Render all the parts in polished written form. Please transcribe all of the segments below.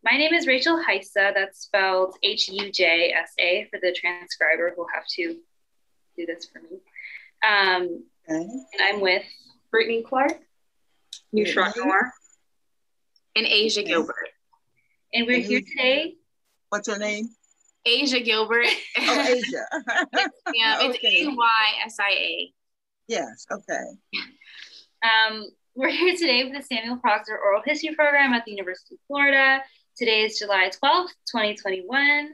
My name is Rachel Heisa. That's spelled Hujsa for the transcriber who'll have to do this for me. Okay. And I'm with Brittany Clark, Neutron Noir, and Asia Gilbert. And we're here today. What's her name? Asia Gilbert. Oh, Asia. Yeah, it's Okay. AYSIA. Yes, okay. We're here today for the Samuel Proctor Oral History Program at the University of Florida. Today is July 12th, 2021,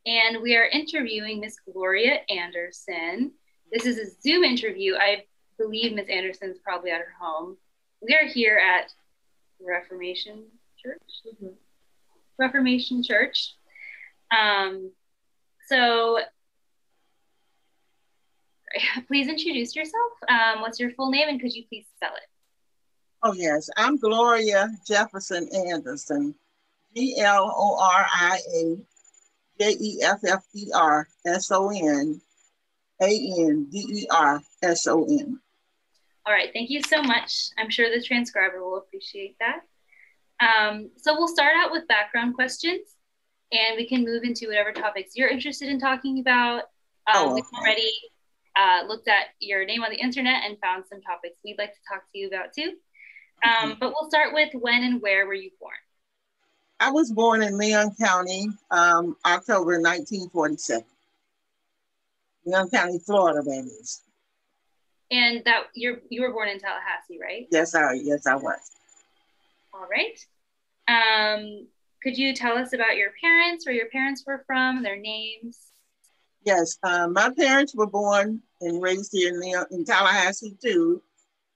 and we are interviewing Miss Gloria Anderson. This is a Zoom interview. I believe Miss Anderson's probably at her home. We are here at Reformation Church. Reformation Church. So please introduce yourself. What's your full name, and could you please spell it? Oh, yes. I'm Gloria Jefferson Anderson. GLORIAJEFFERSONANDERSON. All right, thank you so much. I'm sure the transcriber will appreciate that. So we'll start out with background questions, and we can move into whatever topics you're interested in talking about. Okay. We've already looked at your name on the internet and found some topics we'd like to talk to you about too. But we'll start with when and where were you born? I was born in Leon County, October 1947. Leon County, Florida, that is. And that you were born in Tallahassee, right? Yes, I was. All right. Could you tell us about your parents, where your parents were from, their names? Yes, my parents were born and raised here in Tallahassee too.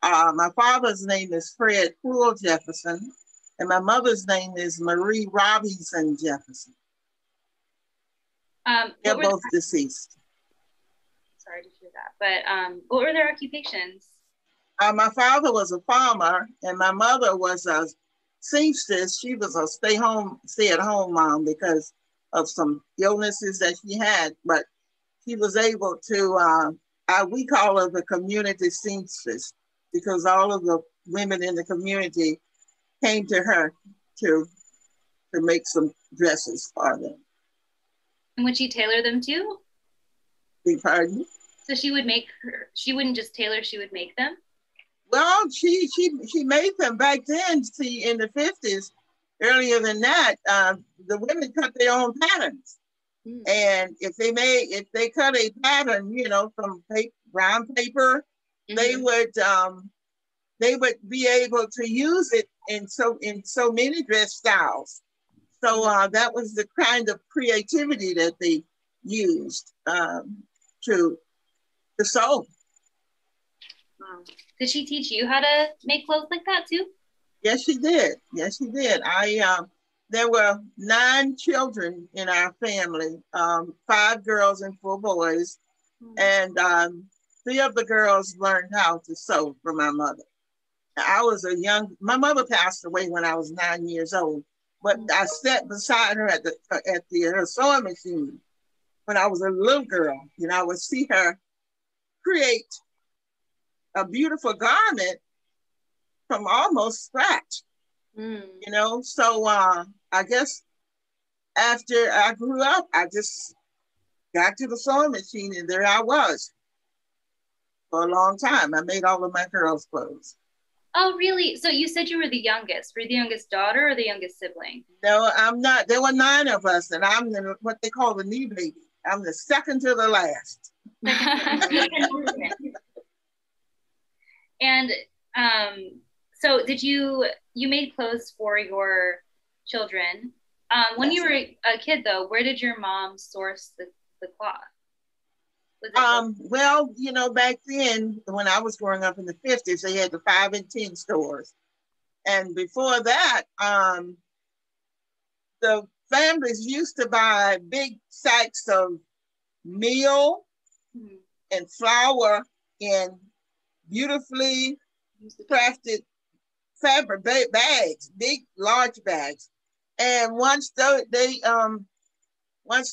My father's name is Fred Paul Jefferson, and my mother's name is Marie Robinson Jefferson. They're both deceased. Sorry to hear that, but what were their occupations? My father was a farmer, and my mother was a seamstress. She was a stay-at-home mom because of some illnesses that she had, but she was able to, we call her the community seamstress, because all of the women in the community came to her to make some dresses for them. And would she tailor them too? Pardon? So she wouldn't just tailor, she would make them? Well, she made them back then. See, in the 50s, earlier than that, the women cut their own patterns. And if they cut a pattern, from brown paper, they would be able to use it in so many dress styles. So that was the kind of creativity that they used to sew. Did she teach you how to make clothes like that too? Yes, she did. Yes, she did. There were 9 children in our family, 5 girls and 4 boys. And 3 of the girls learned how to sew from my mother. My mother passed away when I was 9 years old, but I sat beside her at her sewing machine when I was a little girl, and I would see her create a beautiful garment from almost scratch. So I guess after I grew up, I just got to the sewing machine, and there I was for a long time. I made all of my girls' clothes. Oh, really? So you said you were the youngest. Were you the youngest daughter or the youngest sibling? No, I'm not. There were 9 of us, and I'm what they call the knee baby. I'm the second to the last. And so you made clothes for your children. When you were a kid, though, where did your mom source the cloth? Well, back then, when I was growing up in the 50s, they had the 5 and 10 stores. And before that, the families used to buy big sacks of meal and flour in beautifully crafted fabric bags, big, large bags. And once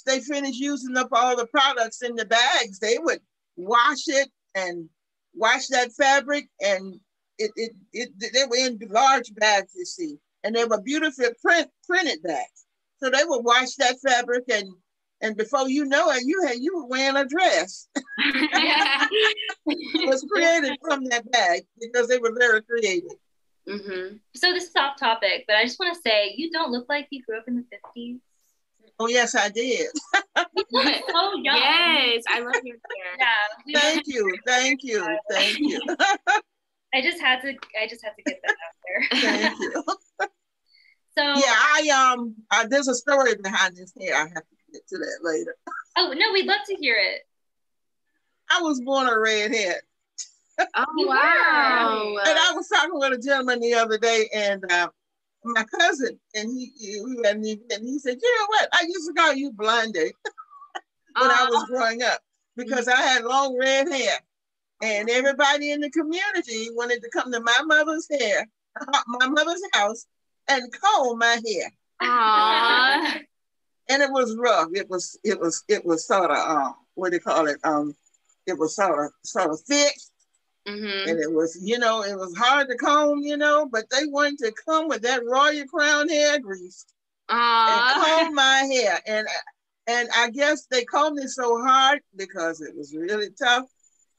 they finished using up all the products in the bags, they would wash it and wash that fabric, and they were in large bags, you see. and they were beautifully printed bags. So they would wash that fabric, and before you know it, you were wearing a dress. It was created from that bag because they were very creative. Mm-hmm. So this is off topic, but I just want to say you don't look like you grew up in the 50s. Oh, yes, I did. You look so young. Yes, I love your hair. Yeah. Thank you. I just had to get that out there. Thank you. So yeah, there's a story behind this hair. I have to get to that later. Oh no, we'd love to hear it. I was born a redhead. Oh, You wow. And I was talking with a gentleman the other day, and my cousin, and he said, you know what? I used to call you Blondie when I was growing up because I had long red hair, and everybody in the community wanted to come to my mother's house, and comb my hair. Aww. And it was rough. It was sort of what do you call it? It was sort of thick. Mm-hmm. And it was, it was hard to comb, but they wanted to come with that Royal Crown hair grease and comb my hair. And I guess they combed it so hard because it was really tough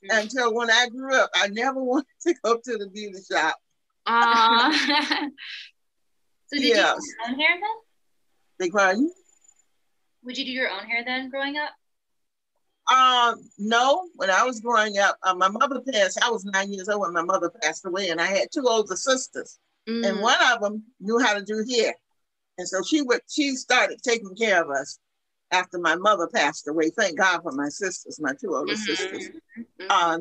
until when I grew up, I never wanted to go to the beauty shop. So did you do your own hair then? Beg pardon? Would you do your own hair then growing up? No, when I was growing up, my mother passed. I was 9 years old when my mother passed away, and I had two older sisters, and one of them knew how to do hair, and so she started taking care of us after my mother passed away. Thank God for my sisters, my two older sisters.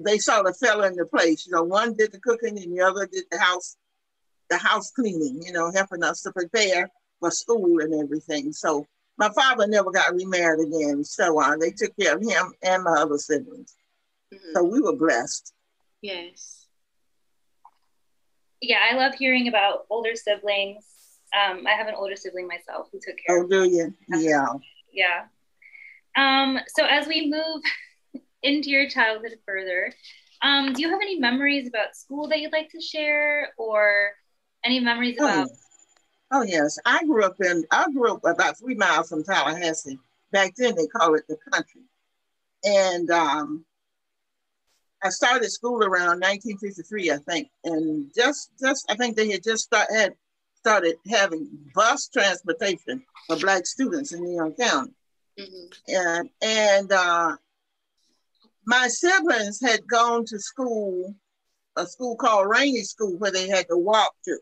They sort of fell into place. One did the cooking, and the other did the house cleaning. Helping us to prepare for school and everything. So. My father never got remarried again, so they took care of him and my other siblings. So we were blessed. Yes. Yeah, I love hearing about older siblings. I have an older sibling myself who took care of me. Oh, do you? Yeah. Yeah. So as we move into your childhood further, do you have any memories about school that you'd like to share, or any memories about... Oh, yes. I grew up about 3 miles from Tallahassee. Back then, they called it the country. And I started school around 1953, I think. And I think they had just started having bus transportation for Black students in Leon County. And my siblings had gone to school, a school called Rainey School, where they had to walk to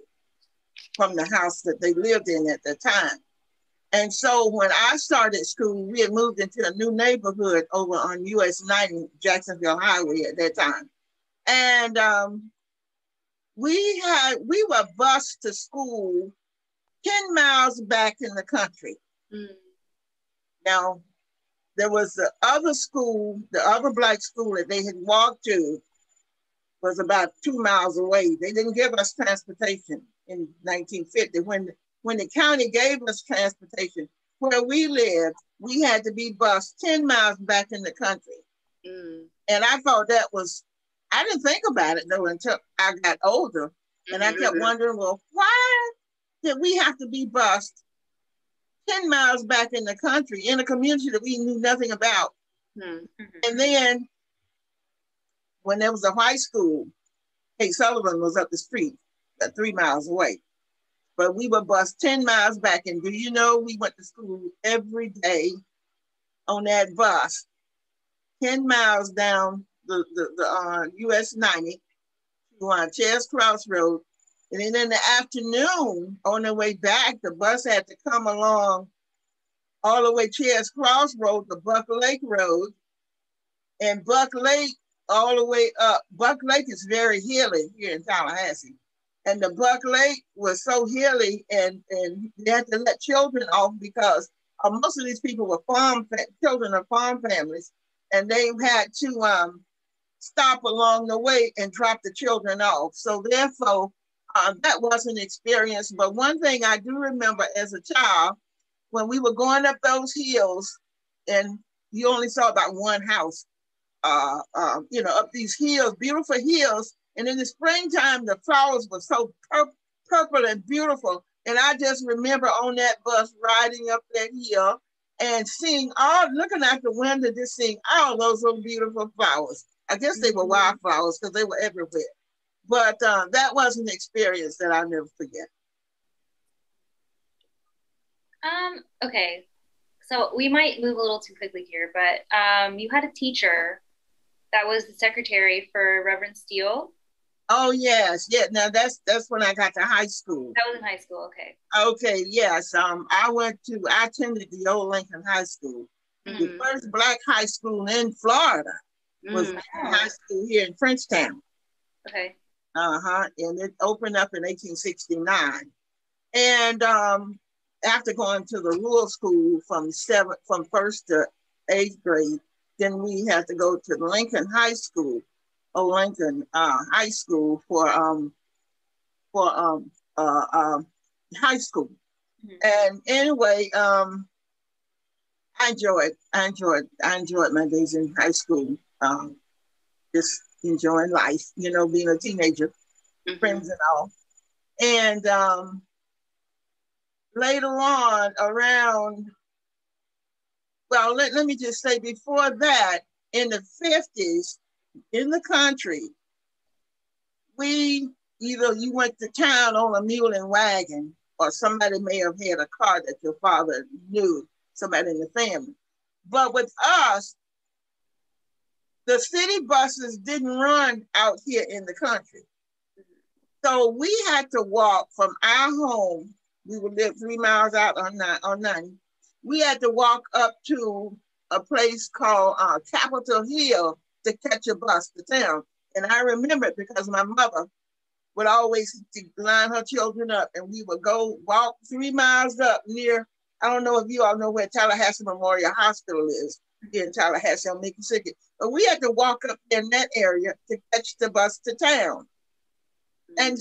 from the house that they lived in at the time. And so when I started school, we had moved into a new neighborhood over on US 90 Jacksonville Highway at that time. And we were bused to school 10 miles back in the country. Now, there was the other school, the other Black school that they had walked to was about 2 miles away. They didn't give us transportation in 1950. When the county gave us transportation, where we lived, we had to be bused 10 miles back in the country. And I thought I didn't think about it though until I got older. And I kept wondering, well, why did we have to be bused 10 miles back in the country in a community that we knew nothing about? And then when there was a high school, Kate Sullivan was up the street, about 3 miles away. But we were bused 10 miles back. And do you know, we went to school every day on that bus, 10 miles down the US 90 to Chairs Cross Road. And then in the afternoon, on the way back, the bus had to come along all the way Chairs Cross Road to Buck Lake Road. And Buck Lake all the way up. Buck Lake is very hilly here in Tallahassee. And the Buck Lake was so hilly, and they had to let children off because most of these people were children of farm families, and they had to stop along the way and drop the children off. So therefore, that was an experience. But one thing I do remember as a child, when we were going up those hills, and you only saw about one house, up these hills, beautiful hills. And in the springtime, the flowers were so purple and beautiful. And I just remember on that bus riding up that hill and looking out the window, just seeing all those little beautiful flowers. I guess they were wildflowers because they were everywhere. But that was an experience that I'll never forget. Okay, so we might move a little too quickly here, but you had a teacher that was the secretary for Reverend Steele. Oh yes, yeah. Now that's when I got to high school. That was in high school, okay. Okay, yes. I attended the old Lincoln High School. The first Black high school in Florida was Lincoln High School here in Frenchtown. Okay. And it opened up in 1869. And after going to the rural school from first to eighth grade, then we had to go to the Lincoln High School, Lincoln High School for high school. And anyway, I enjoyed my days in high school. Just enjoying life, being a teenager, friends and all. And later on let me just say, before that, in the 50s, in the country, either you went to town on a mule and wagon, or somebody may have had a car that your father knew, somebody in the family. But with us, the city buses didn't run out here in the country. So we had to walk from our home. We would live 3 miles out on 90. We had to walk up to a place called Capitol Hill to catch a bus to town. And I remember it because my mother would always line her children up, and we would go walk 3 miles up near, I don't know if you all know where Tallahassee Memorial Hospital is, here in Tallahassee on Mississippi. But we had to walk up in that area to catch the bus to town. And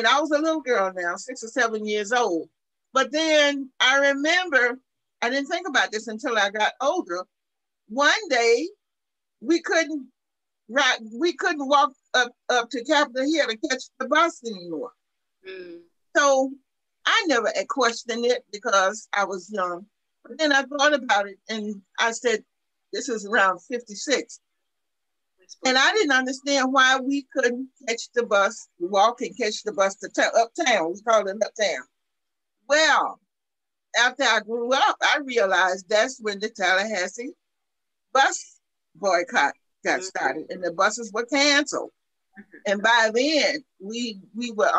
I was a little girl now, 6 or 7 years old. But then I remember, I didn't think about this until I got older. One day, we couldn't walk up to Capitol Hill to catch the bus anymore. So I never had questioned it because I was young. But then I thought about it, and I said, this is around 56. And I didn't understand why we couldn't catch the bus, walk and catch the bus to uptown. We called it uptown. Well, after I grew up, I realized that's when the Tallahassee bus boycott got started, and the buses were canceled. And by then, we would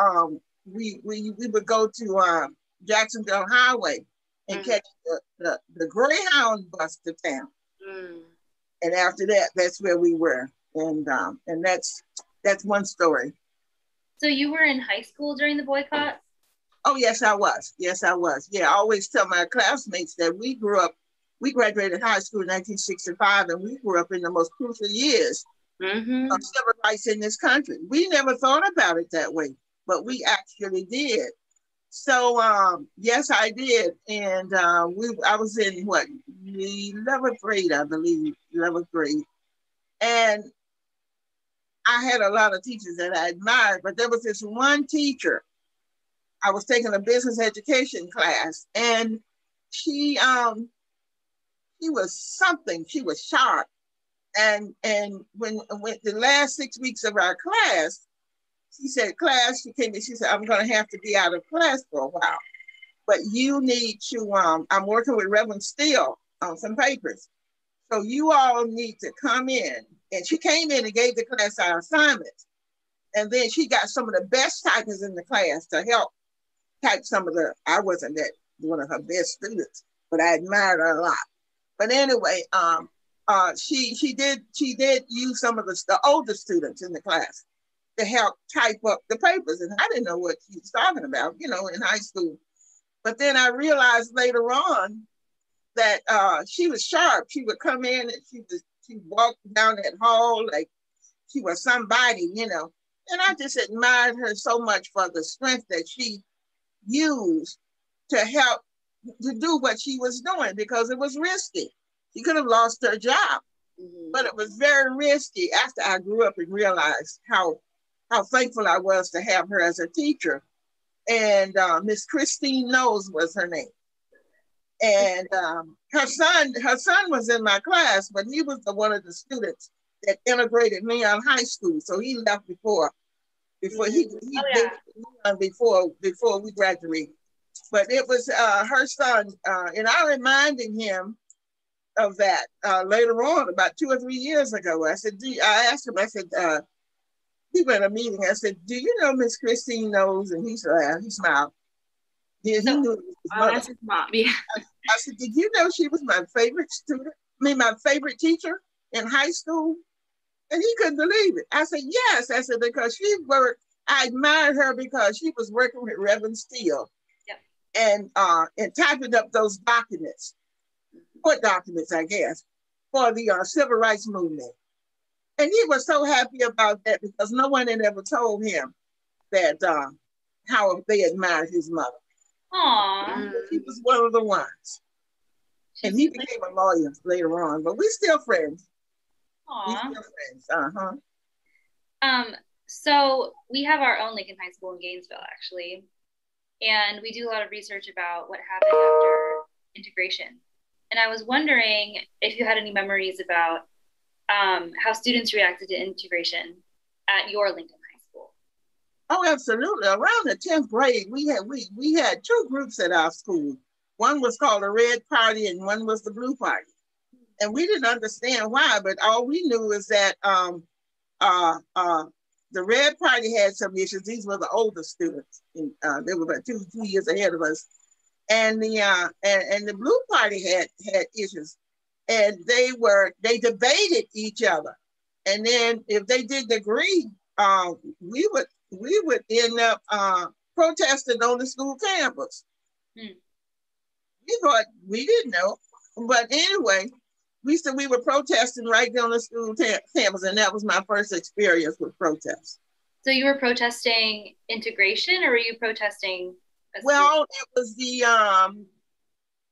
go to Jacksonville Highway and catch the Greyhound bus to town. And after that, that's where we were. And that's one story. So you were in high school during the boycott? Oh, yes, I was. Yes, I was. Yeah, I always tell my classmates that we graduated high school in 1965, and we grew up in the most crucial years of civil rights in this country. We never thought about it that way, but we actually did. So, yes, I did. And I was in, 11th grade, I believe, 11th grade. And I had a lot of teachers that I admired, but there was this one teacher. I was taking a business education class, and she was something. She was sharp. And when the last 6 weeks of our class, she said, she came in, she said, I'm going to have to be out of class for a while, but you need to, I'm working with Reverend Steele on some papers. So you all need to come in. And she came in and gave the class our assignments. And then she got some of the best typers in the class to help type some of I wasn't one of her best students, but I admired her a lot. But anyway, she did use some of the older students in the class to help type up the papers. And I didn't know what she was talking about, in high school. But then I realized later on that she was sharp. She would come in and she walked down that hall like she was somebody, And I just admired her so much for the strength that she used to help to do what she was doing, because it was risky. She could have lost her job, but it was very risky. After I grew up and realized how thankful I was to have her as a teacher, and Miss Christine Knowles was her name. And her son was in my class, but he was one of the students that integrated Leon High School. So he left before before we graduated. But it was her son, and I reminded him of that later on, about 2 or 3 years ago. I asked him, I said, we were in a meeting. I said, "Do you know Miss Christine Knowles?" And he said, he smiled. Yeah, he knew it was his mother. That's his mom. Yeah. I said, "Did you know she was my favorite student? I mean, my favorite teacher in high school?" And he couldn't believe it. I said, "Yes." I said, "Because I admired her because she was working with Reverend Steele, yep, and typing up those documents, court documents, I guess, for the civil rights movement." And he was so happy about that because no one had ever told him that how they admired his mother. Aww. He was one of the ones. And he became a lawyer later on, but we're still friends. Aww. We're still friends. So we have our own Lincoln High School in Gainesville, actually. And we do a lot of research about what happened after integration. And I was wondering if you had any memories about how students reacted to integration at your Lincoln High School. Oh, absolutely. Around the 10th grade, we had 2 groups at our school. One was called the Red Party and one was the Blue Party. And we didn't understand why, but all we knew is that the Red Party had some issues. These were the older students. And, they were about 2 years ahead of us. And the Blue Party had issues. And they debated each other. And then if they didn't agree, we would end up protesting on the school campus. We thought we didn't know, but anyway, we said we were protesting right down the school campus, and that was my first experience with protests. So you were protesting integration, or were you protesting? Well, it was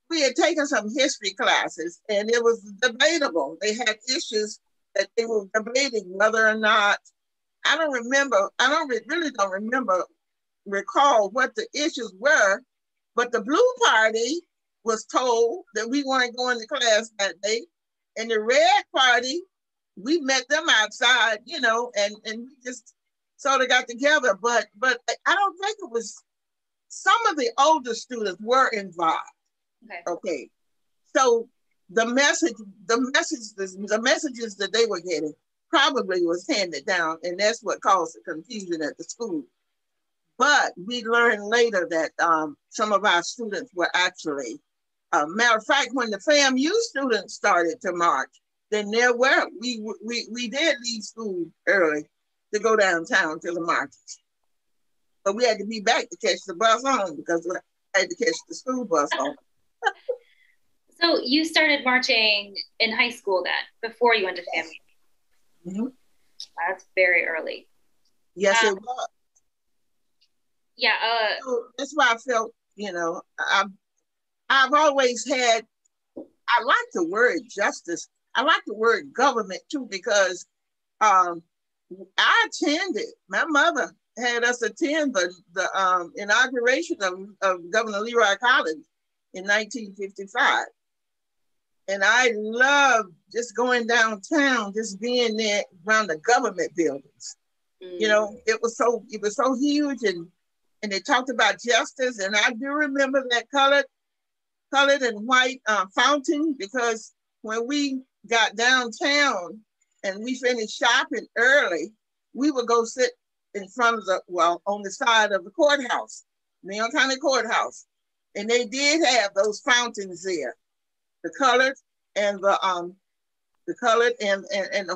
we had taken some history classes, and it was debatable. They had issues that they were debating whether or not. I don't recall what the issues were, but the Blue Party was told that we weren't going to class that day, and the Red Party, we met them outside, and we just sort of got together. But I don't think it was. Some of the older students were involved. Okay. So the messages that they were getting probably was handed down, and that's what caused the confusion at the school. But we learned later that some of our students were actually, matter of fact, when the FAMU students started to march, then we did leave school early to go downtown to the marches. But we had to be back to catch the bus home because we had to catch the school bus home. So you started marching in high school then, before you went to FAMU? Mm-hmm. That's very early. Yes, it was. Yeah. So that's why I felt, I've always had, I like the word justice. I like the word government too, because I attended, my mother had us attend the inauguration of Governor Leroy Collins in 1955. And I loved just going downtown, just being there around the government buildings. It was so huge, and they talked about justice. And I do remember that colored and white fountain, because when we got downtown and we finished shopping early, we would go sit in front of on the side of the courthouse, Leon County Courthouse. And they did have those fountains there, the colored and the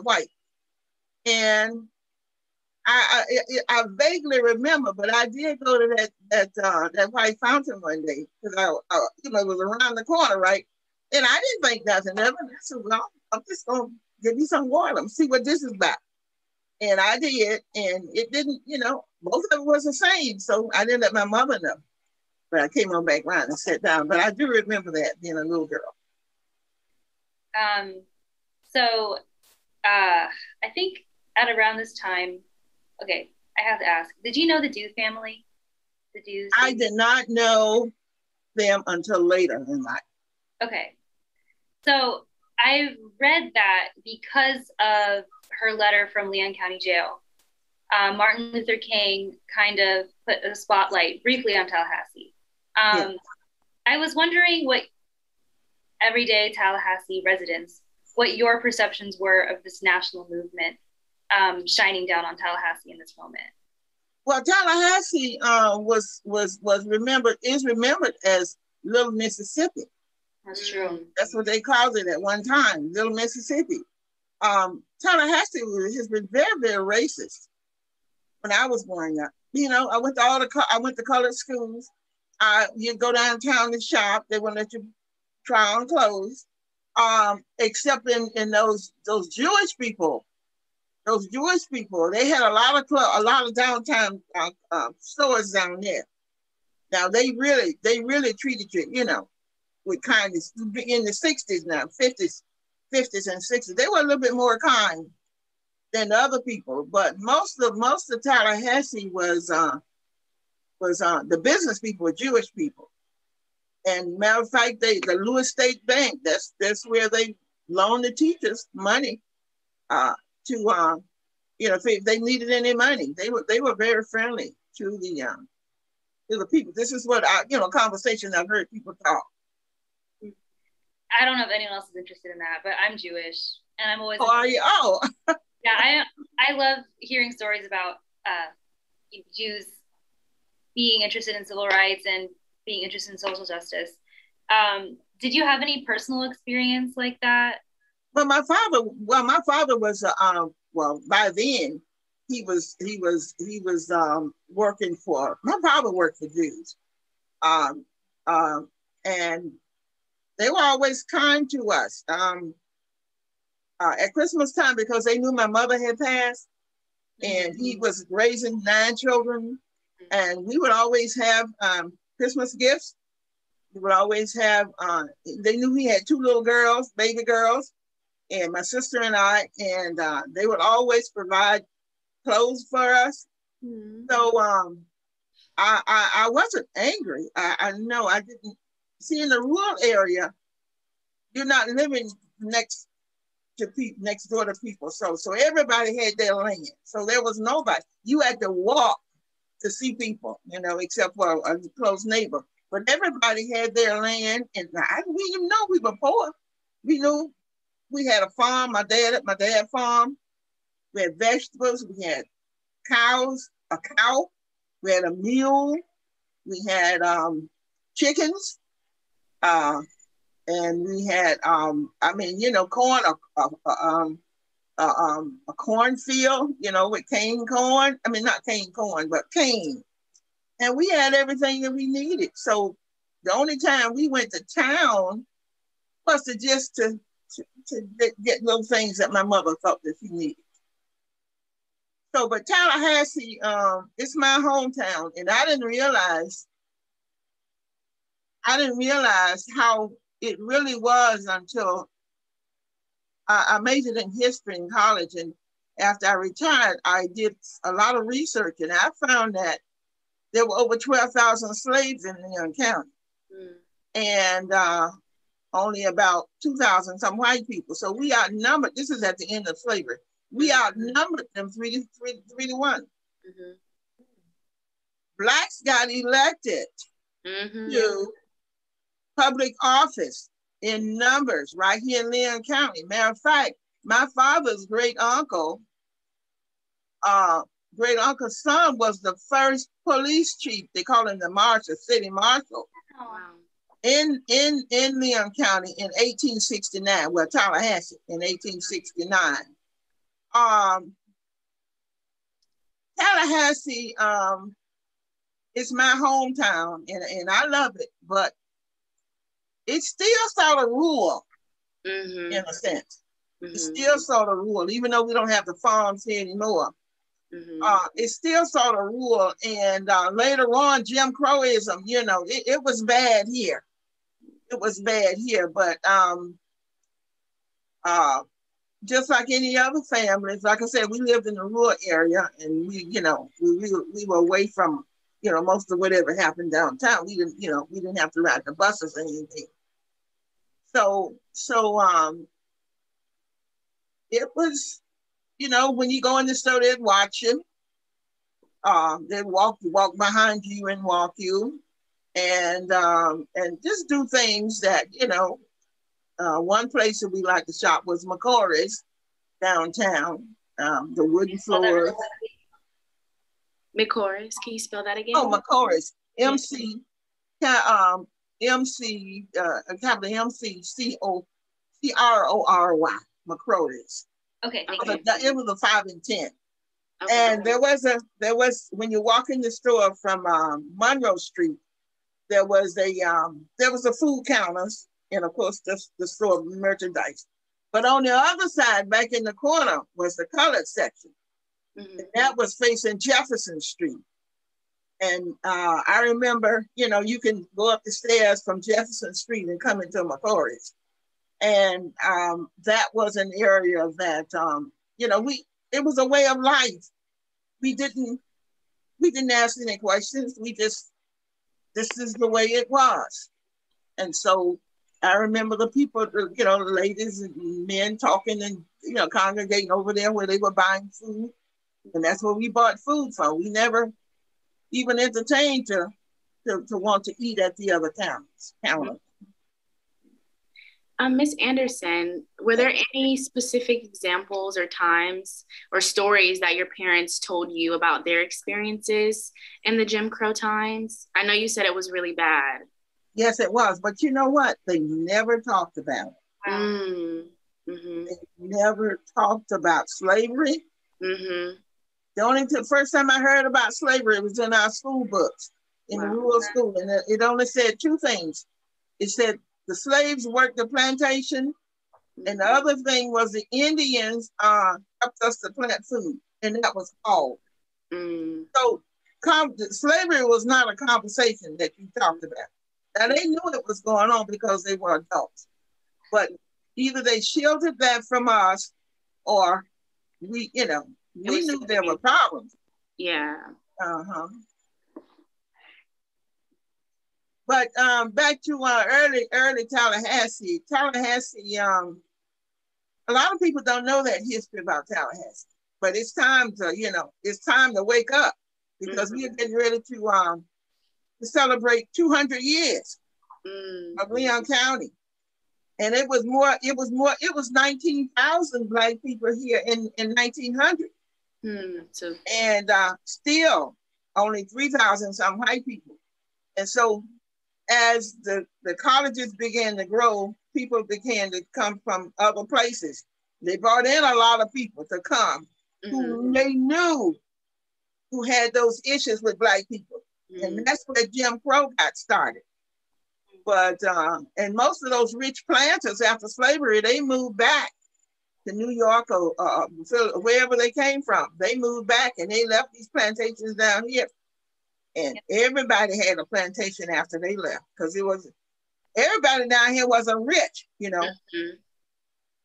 white. And I vaguely remember, but I did go to that white fountain one day, because it was around the corner, right? And I didn't think nothing of it. I said, well, I'm just gonna give you some water. Let me see what this is about. And I did, and it didn't, both of them was the same. So I didn't let my mother know. But I came on back around and sat down. But I do remember that, being a little girl. So I think at around this time, okay, I have to ask, did you know the Dew family? Did you? I did not know them until later in life. Okay. So I read that because of her letter from Leon County Jail, Martin Luther King kind of put a spotlight briefly on Tallahassee. I was wondering what everyday Tallahassee residents, what your perceptions were of this national movement shining down on Tallahassee in this moment. Well, Tallahassee was remembered as Little Mississippi. That's true. That's what they called it at one time, Little Mississippi. Tallahassee has been very, very racist. When I was growing up, you know, I went to colored schools. You go downtown and shop. They wouldn't let you try on clothes, except in those Jewish people. Those Jewish people, they had a lot of downtown stores down there. Now they really treated you, you know, with kindness. In the 60s now, 50s and 60s, they were a little bit more kind than the other people. But most of Tallahassee was the business people were Jewish people. And matter of fact, the Lewis State Bank, that's where they loaned the teachers money to you know, if they needed any money. They were very friendly to the people. This is what conversation I've heard people talk. I don't know if anyone else is interested in that, but I'm Jewish, and I'm always. Oh, are you? Oh. Yeah, I love hearing stories about Jews being interested in civil rights and being interested in social justice. Did you have any personal experience like that? Well, my father was by then he was working for. My father worked for Jews, and they were always kind to us. At Christmas time, because they knew my mother had passed, and he was raising 9 children, and we would always have Christmas gifts. We would always have. They knew he had 2 little girls, baby girls, and my sister and I, and they would always provide clothes for us. Mm-hmm. So I wasn't angry. I know I didn't. See, in the rural area, you're not living next door to people. So everybody had their land. So there was nobody. You had to walk to see people, you know, except for a close neighbor. But everybody had their land, and we didn't know we were poor. We knew we had a farm. My dad farmed. We had vegetables. We had a cow. We had a mule. We had chickens. And we had, corn, a cornfield, you know, with cane corn. I mean, not cane corn, but cane. And we had everything that we needed. So the only time we went to town was to get little things that my mother thought that she needed. So, but Tallahassee, it's my hometown, and I didn't realize how it really was until I majored in history in college. And after I retired, I did a lot of research, and I found that there were over 12,000 slaves in Leon County. And only about 2,000 some white people. So we outnumbered. This is at the end of slavery. We outnumbered them 3 to 1. Mm-hmm. Blacks got elected to public office in numbers right here in Leon County. Matter of fact, my father's great uncle's son was the first police chief. They call him the marshal, city marshal. Oh, wow. In Leon County in 1869, well, Tallahassee in 1869. Tallahassee is my hometown, and I love it, but it's still sort of rural in a sense. It's still sort of rural, even though we don't have the farms here anymore. It's still sort of rural, and later on, Jim Crowism, you know, it was bad here. It was bad here, but just like any other families, like I said, we lived in the rural area, and we were away from most of whatever happened downtown. We didn't have to ride the buses or anything. So it was, when you go in the store, they'd watch you. They'd walk behind you and walk you, and just do things that, one place that we like to shop was McCory's downtown. The wooden floors. McCory's, can you spell that again? Oh, McCory's. capital MCCRORY, McCrory's. Okay. It was a 5 and 10. Okay. And there was when you walk in the store from Monroe Street, there was a food counters, and of course the store merchandise. But on the other side, back in the corner, was the colored section. Mm-hmm. And that was facing Jefferson Street. And I remember, you can go up the stairs from Jefferson Street and come into McCory's. And that was an area that, it was a way of life. We didn't ask any questions. This is the way it was. And so I remember the people, the ladies and men talking and, congregating over there where they were buying food. And that's where we bought food from. We never even entertained to want to eat at the other counter. Miss Anderson, were there any specific examples or times or stories that your parents told you about their experiences in the Jim Crow times? I know you said it was really bad. Yes, it was. But you know what? They never talked about it. Mm-hmm. They never talked about slavery. Mm-hmm. The first time I heard about slavery, it was in our school books, in the rural school. And it only said two things. It said the slaves worked the plantation, and the other thing was the Indians helped us to plant food, and that was all. Mm. So slavery was not a conversation that you talked about. Now, they knew it was going on because they were adults, but either they shielded that from us, or we knew there were problems. Yeah. But back to early Tallahassee. Tallahassee, a lot of people don't know that history about Tallahassee, but it's time to wake up, because we are getting ready to celebrate 200 years of Leon County. And it was 19,000 Black people here in 1900. And still only 3,000 some white people. And so as the colleges began to grow, people began to come from other places. They brought in a lot of people to come who they knew who had those issues with Black people. And that's where Jim Crow got started. But, and most of those rich planters after slavery, they moved back to New York or wherever they came from. They moved back and they left these plantations down here. And everybody had a plantation after they left, because everybody down here wasn't rich,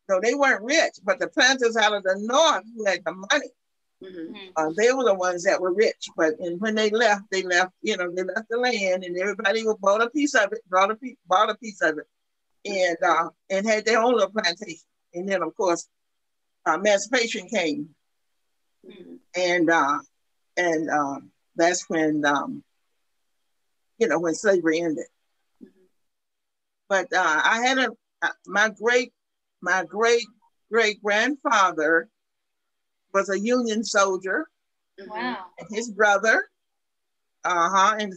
So they weren't rich, but the planters out of the north who had the money, they were the ones that were rich. But when they left the land, and everybody bought a piece of it, and had their own little plantation. And then of course, emancipation came, and that's when when slavery ended. But I had my great grandfather was a Union soldier. Wow. And his brother, in the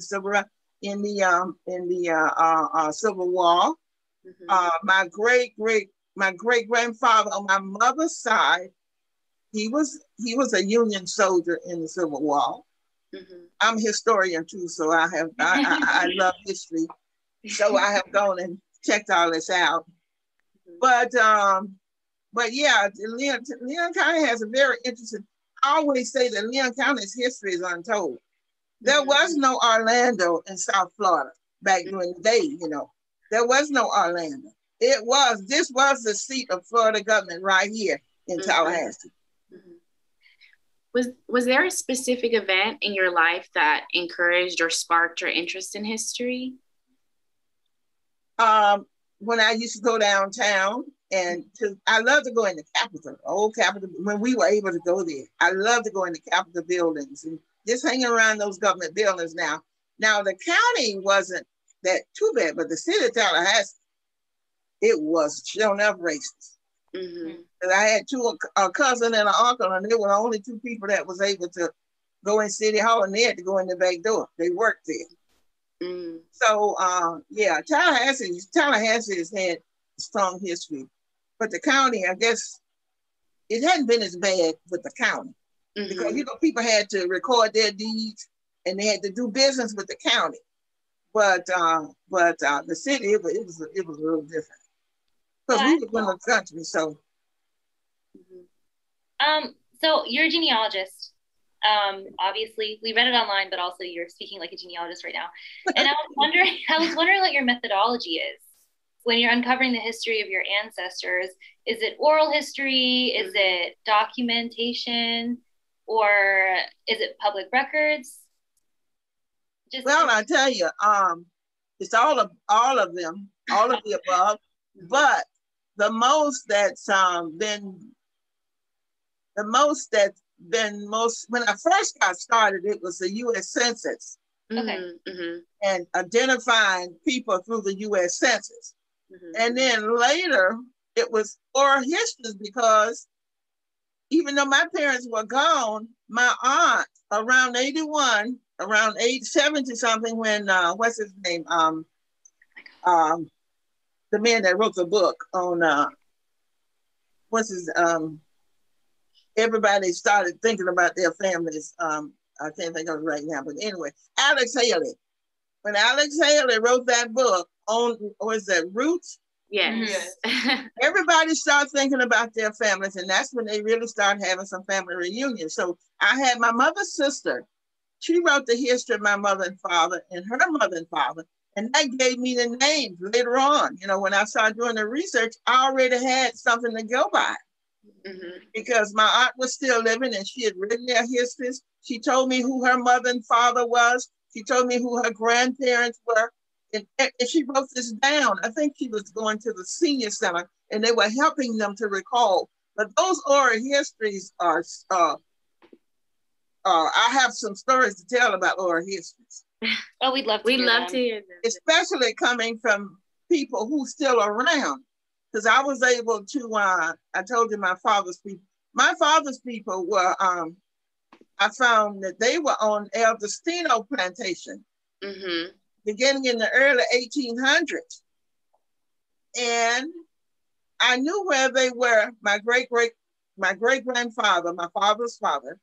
Civil War. My great grandfather on my mother's side, he was a Union soldier in the Civil War. I'm a historian too, so I love history. So I have gone and checked all this out. But yeah, Leon County has a very interesting. I always say that Leon County's history is untold. There was no Orlando in South Florida back during the day. There was no Orlando. This was the seat of Florida government right here in Tallahassee. Was there a specific event in your life that encouraged or sparked your interest in history? When I used to go downtown, I love to go in the Capitol, old Capitol, when we were able to go there. I love to go in the Capitol buildings and just hanging around those government buildings now. Now, the county wasn't that too bad, but the city of Tallahassee, it was shown up racist. Mm-hmm. And I had a cousin and an uncle, and they were the only two people that was able to go in City Hall, and they had to go in the back door. They worked there. Mm. So, yeah, Tallahassee has had a strong history. But the county, I guess, it hadn't been as bad with the county. Mm-hmm. Because, people had to record their deeds, and they had to do business with the county. But the city, it was a little different. Because we were in the country, so. So you're a genealogist. Obviously, we read it online, but also you're speaking like a genealogist right now. And I was wondering what your methodology is when you're uncovering the history of your ancestors. Is it oral history? Is it documentation? Or is it public records? Well, I tell you, it's all of them, all of the above. But the most that's been most when I first got started, it was the U.S. Census. Okay. Mm-hmm. And identifying people through the U.S. Census. Mm-hmm. And then later it was oral histories, because even though my parents were gone, my aunt around 81, around 870 something, when what's his name? The man that wrote the book on everybody started thinking about their families. I can't think of it right now, but anyway, Alex Haley. When Alex Haley wrote that book on, was that Roots? Yes. Everybody started thinking about their families, and that's when they really started having some family reunions. So I had my mother's sister. She wrote the history of my mother and father and her mother and father, and that gave me the names later on. When I started doing the research, I already had something to go by. Mm-hmm. Because my aunt was still living, and she had written their histories. She told me who her mother and father was. She told me who her grandparents were. And she wrote this down. I think she was going to the senior center, and they were helping them to recall. But those oral histories are, I have some stories to tell about oral histories. Oh, we'd love to hear them. Especially coming from people who still around. Because I was able to, I told you my father's people were, I found that they were on El Destino plantation, beginning in the early 1800s. And I knew where they were, my great-grandfather, my father's father,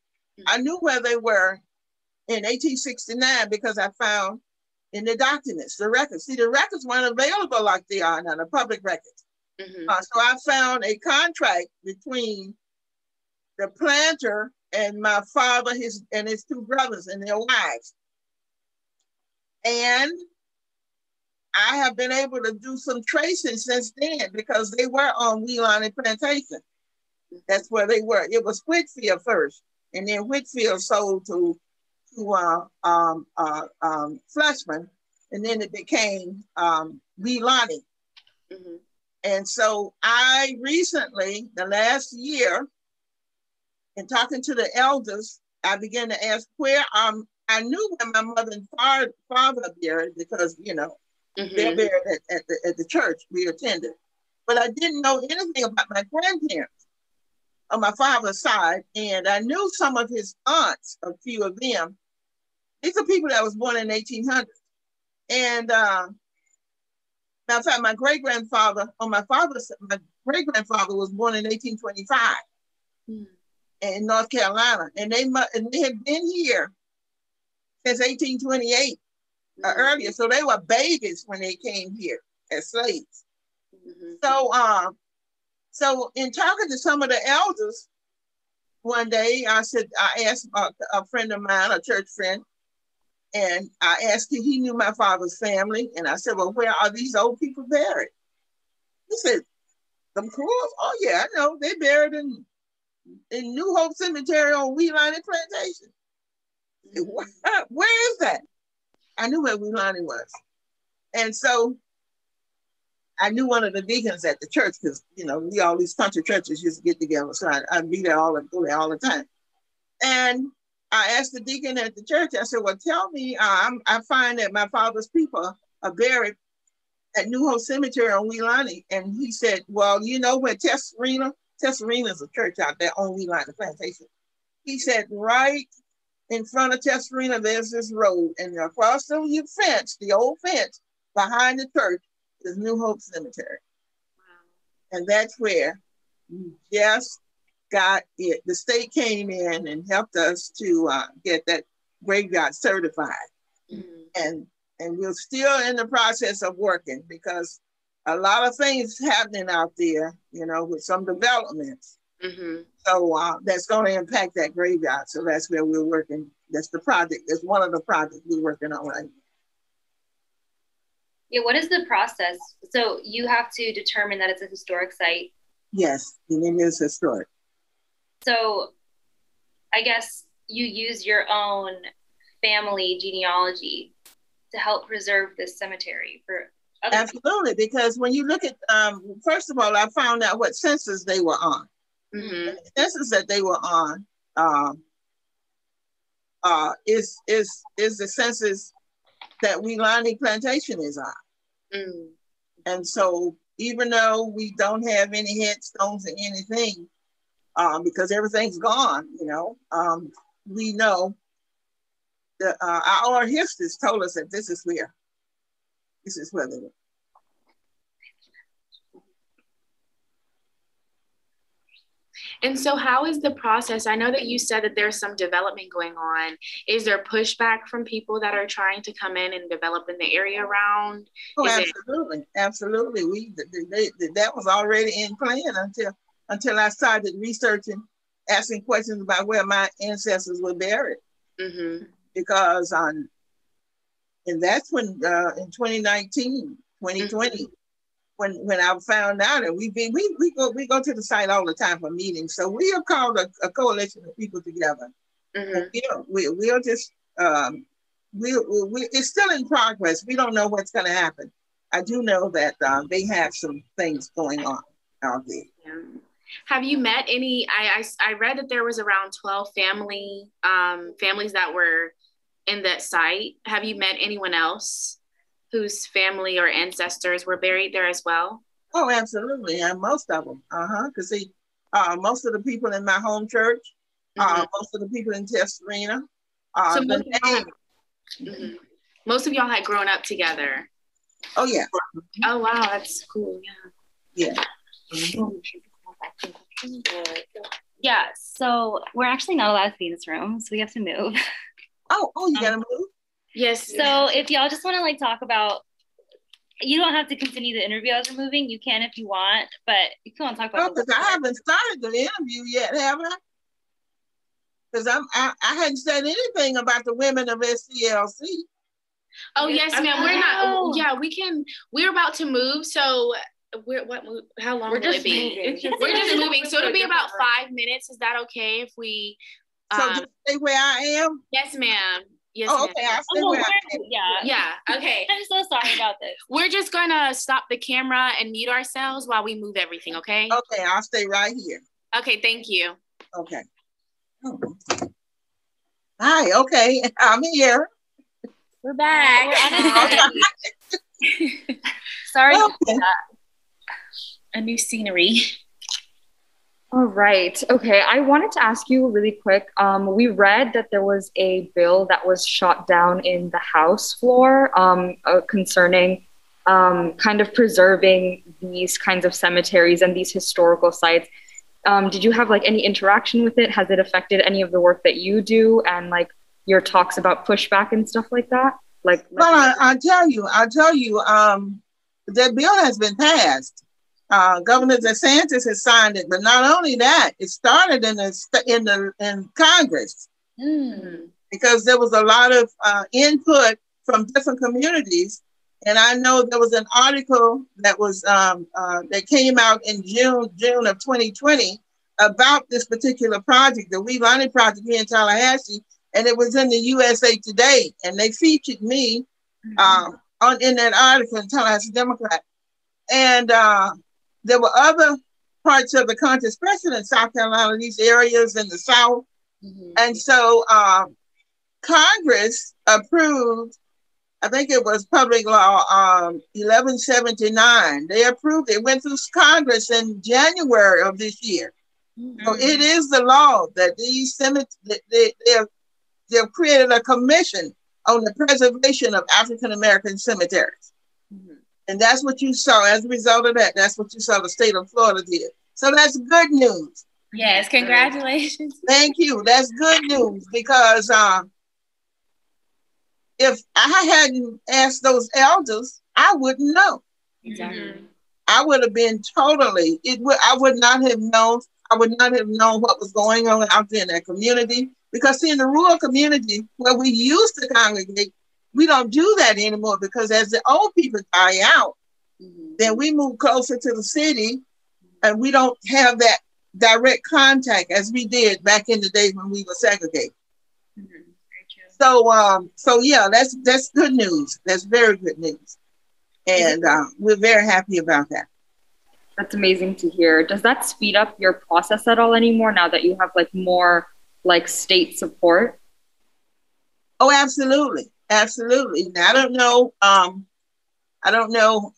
I knew where they were in 1869 because I found in the documents, the records. See, the records weren't available like they are now, the public records. So I found a contract between the planter and my father, his two brothers and their wives. And I have been able to do some tracing since then, because they were on Wheelani Plantation. That's where they were. It was Whitfield first, and then Whitfield sold to Fleshman, and then it became Wheelani. And so I recently, the last year, in talking to the elders, I began to ask where I knew where my mother and father are buried, because they're buried at the church we attended. But I didn't know anything about my grandparents on my father's side, and I knew some of his aunts, a few of them. These are people that was born in 1800. And matter of fact, my great-grandfather on my father's side, my great-grandfather was born in 1825 in North Carolina, and they had been here since 1828 earlier, so they were babies when they came here as slaves. So in talking to some of the elders one day, I asked a friend of mine, a church friend, and I asked if he knew my father's family, and I said, well, where are these old people buried? He said, them Cruels? Oh yeah, I know, they buried in in New Hope Cemetery on Wheelani Plantation. Where is that? I knew where Wheelani was. And so I knew one of the deacons at the church because, you know, we all these country churches used to get together. So I'd be there go there all the time. And I asked the deacon at the church, I said, well, tell me, I find that my father's people are buried at New Hope Cemetery on Wheelani. And he said, well, you know where Tesserina is a church out there on Wheelani Plantation. He said, right in front of Tesserina, there's this road. And across the fence, the old fence behind the church is New Hope Cemetery. Wow. And that's where we just got it. The state came in and helped us to get that graveyard certified. Mm-hmm. And we're still in the process of working because a lot of things happening out there, you know, with some developments. Mm-hmm. So that's going to impact that graveyard. So that's where we're working. That's the project. That's one of the projects we're working on right now. Yeah, what is the process? So you have to determine that it's a historic site. Yes, and it is historic. So I guess you use your own family genealogy to help preserve this cemetery for other Absolutely, people. Because when you look at, first of all, I found out what census they were on. Mm-hmm. And the census that they were on is the census that Wheelani Plantation is on. Mm. And so even though we don't have any headstones or anything, because everything's gone, you know, we know that our histories told us that this is where they were. And so how is the process? I know that you said that there's some development going on. Is there pushback from people that are trying to come in and develop in the area around? Oh, absolutely. Absolutely. That was already in plan until I started researching, asking questions about where my ancestors were buried. Mm-hmm. Because and that's when in 2019, 2020, mm-hmm. when I found out, and we go to the site all the time for meetings. So we have called a coalition of people together. Mm-hmm. And, you know, we'll just it's still in progress. We don't know what's going to happen. I do know that they have some things going on out there. Yeah. Have you met any? I read that there was around 12 families that were in that site. Have you met anyone else whose family or ancestors were buried there as well? Oh, absolutely. And most of them. Because see, most of the people in my home church, mm-hmm. Most of the people in Tesserina. Most of y'all had grown up together. Oh, yeah. Oh, wow. That's cool. Yeah. Yeah. Mm-hmm. Yeah, so we're actually not allowed to be in this room, so we have to move. Oh, you gotta move? Yes. So if y'all just want to like talk about, you don't have to continue the interview as we're moving. You can if you want, but if you want to talk about. Oh, because I haven't started the interview yet, have I? Because I hadn't said anything about the women of SCLC. Oh yes, ma'am. We're not. Yeah, we can. We're about to move, so. How long will it be? We're just moving, so it'll be about 5 minutes. Is that okay if we? So just stay where I am. Yes, ma'am. Yes. Oh, okay. I'll stay where I am. Yeah. Okay. I'm so sorry about this. We're just gonna stop the camera and mute ourselves while we move everything. Okay. Okay. I'll stay right here. Okay. Thank you. Okay. Oh. Hi. Okay. I'm here. We're back. Sorry. Okay. A new scenery. All right. Okay. I wanted to ask you really quick. We read that there was a bill that was shot down in the House floor concerning kind of preserving these kinds of cemeteries and these historical sites. Did you have like any interaction with it? Has it affected any of the work that you do and like your talks about pushback and stuff like that? Well, I'll tell you, that bill has been passed. Governor DeSantis has signed it, but not only that, it started in Congress because there was a lot of input from different communities, and I know there was an article that was that came out in June of 2020 about this particular project, the We Learning Project here in Tallahassee, and it was in the USA Today, and they featured me in that article in Tallahassee Democrat. And there were other parts of the country, especially in South Carolina, these areas in the South. And so Congress approved, I think it was Public Law 1179. They approved it, went through Congress in January of this year. So it is the law that these they've created a commission on the preservation of African-American cemeteries. And that's what you saw as a result of that. That's what you saw the state of Florida did. So that's good news. Yes, congratulations. Thank you. That's good news because if I hadn't asked those elders, I wouldn't know. Exactly. I would have been totally, I would not have known. I would not have known what was going on out there in that community, because see, in the rural community where we used to congregate, we don't do that anymore, because as the old people die out, then we move closer to the city and we don't have that direct contact as we did back in the days when we were segregated. So yeah, that's good news. That's very good news. And we're very happy about that. That's amazing to hear. Does that speed up your process at all anymore now that you have like more like state support? Oh, absolutely. Absolutely. Now, I don't know.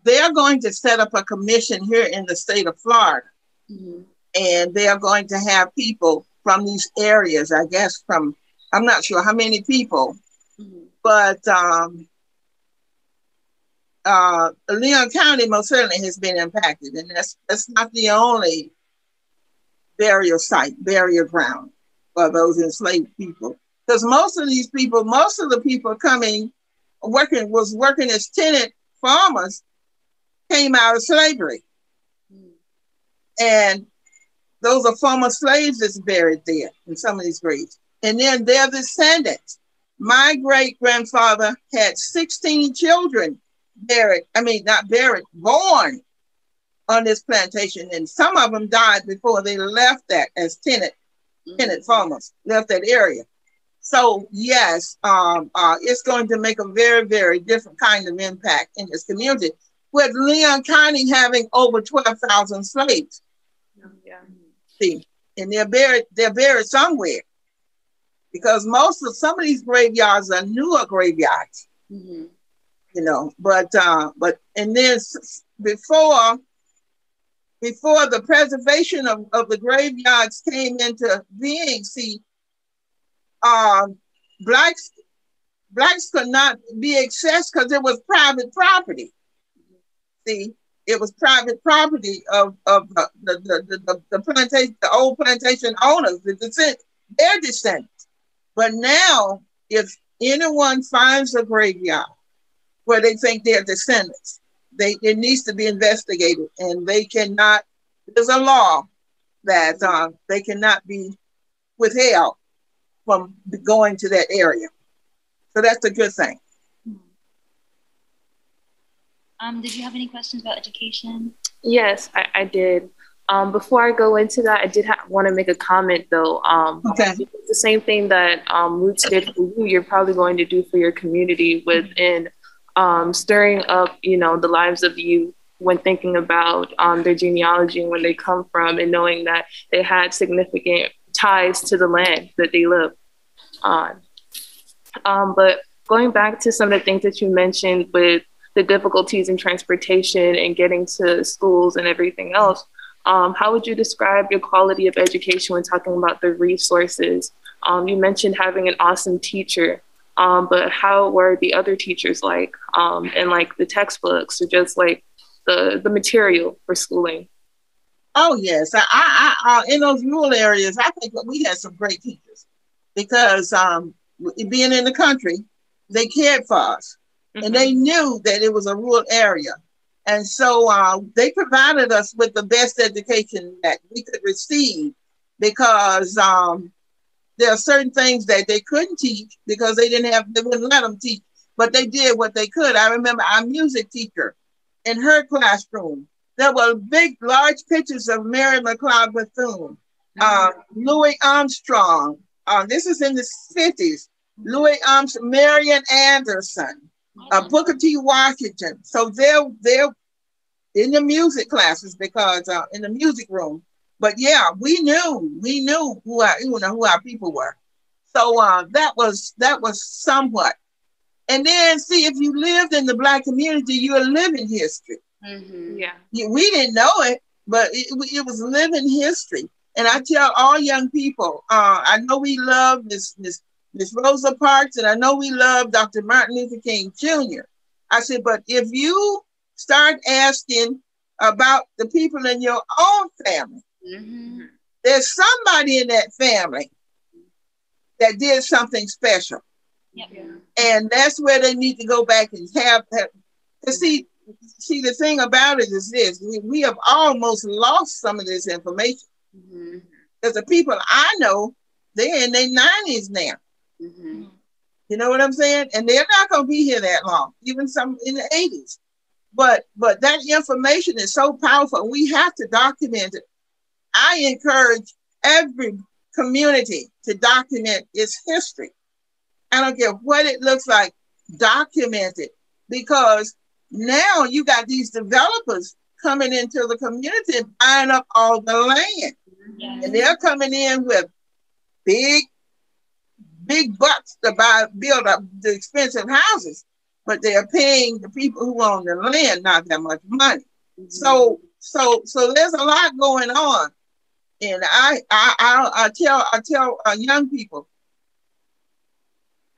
They are going to set up a commission here in the state of Florida. And they are going to have people from these areas, I guess I'm not sure how many people, but Leon County most certainly has been impacted, and that's not the only burial ground for those enslaved people. Because most of the people working as tenant farmers came out of slavery. And those are former slaves that's buried there in some of these graves. And then their descendants. My great-grandfather had 16 children born on this plantation. And some of them died before they left that as tenant farmers, left that area. So yes, it's going to make a very, very different kind of impact in this community, with Leon County having over 12,000 slaves. See, and they're buried somewhere, because some of these graveyards are newer graveyards. You know, but and then before the preservation of the graveyards came into being, see, blacks could not be accessed because it was private property. See, it was private property of the plantation, the old plantation owners, their descendants. But now, if anyone finds a graveyard where they think they're descendants, it needs to be investigated, and there's a law that they cannot be withheld from going to that area. So that's a good thing. Did you have any questions about education? Yes, I did. Before I go into that, I did want to make a comment though. Okay. It's the same thing that Roots did for you, you're probably going to do for your community within stirring up, the lives of youth when thinking about their genealogy and where they come from, and knowing that they had significant ties to the land that they live on. But going back to some of the things that you mentioned with the difficulties in transportation and getting to schools and everything else, how would you describe your quality of education when talking about the resources? You mentioned having an awesome teacher, but how were the other teachers like, and like the textbooks, or just like the material for schooling? Oh yes, I in those rural areas, I think we had some great teachers, because being in the country, they cared for us, and they knew that it was a rural area. And so they provided us with the best education that we could receive, because there are certain things that they couldn't teach because they wouldn't let them teach, but they did what they could. I remember our music teacher in her classroom, there were large pictures of Mary McLeod Bethune, Louis Armstrong. This is in the 50s. Louis Armstrong, Marian Anderson, Booker T. Washington. So they're in the music classes because in the music room. But yeah, we knew who our people were. So that was somewhat. And then see, if you lived in the Black community, you're living history. Yeah. We didn't know it, but it was living history. And I tell all young people, I know we love Miss Rosa Parks, and I know we love Dr. Martin Luther King Jr. I said, but if you start asking about the people in your own family, there's somebody in that family that did something special. And that's where they need to go back and have to see, the thing about it is this: we have almost lost some of this information. Because the people I know, they're in their 90s now. You know what I'm saying? And they're not going to be here that long, even some in the 80s. But that information is so powerful. We have to document it. I encourage every community to document its history. I don't care what it looks like, document it. Because now you got these developers coming into the community and buying up all the land. And they're coming in with big bucks to build up the expensive houses, but they're paying the people who own the land not that much money. So there's a lot going on, and I tell young people.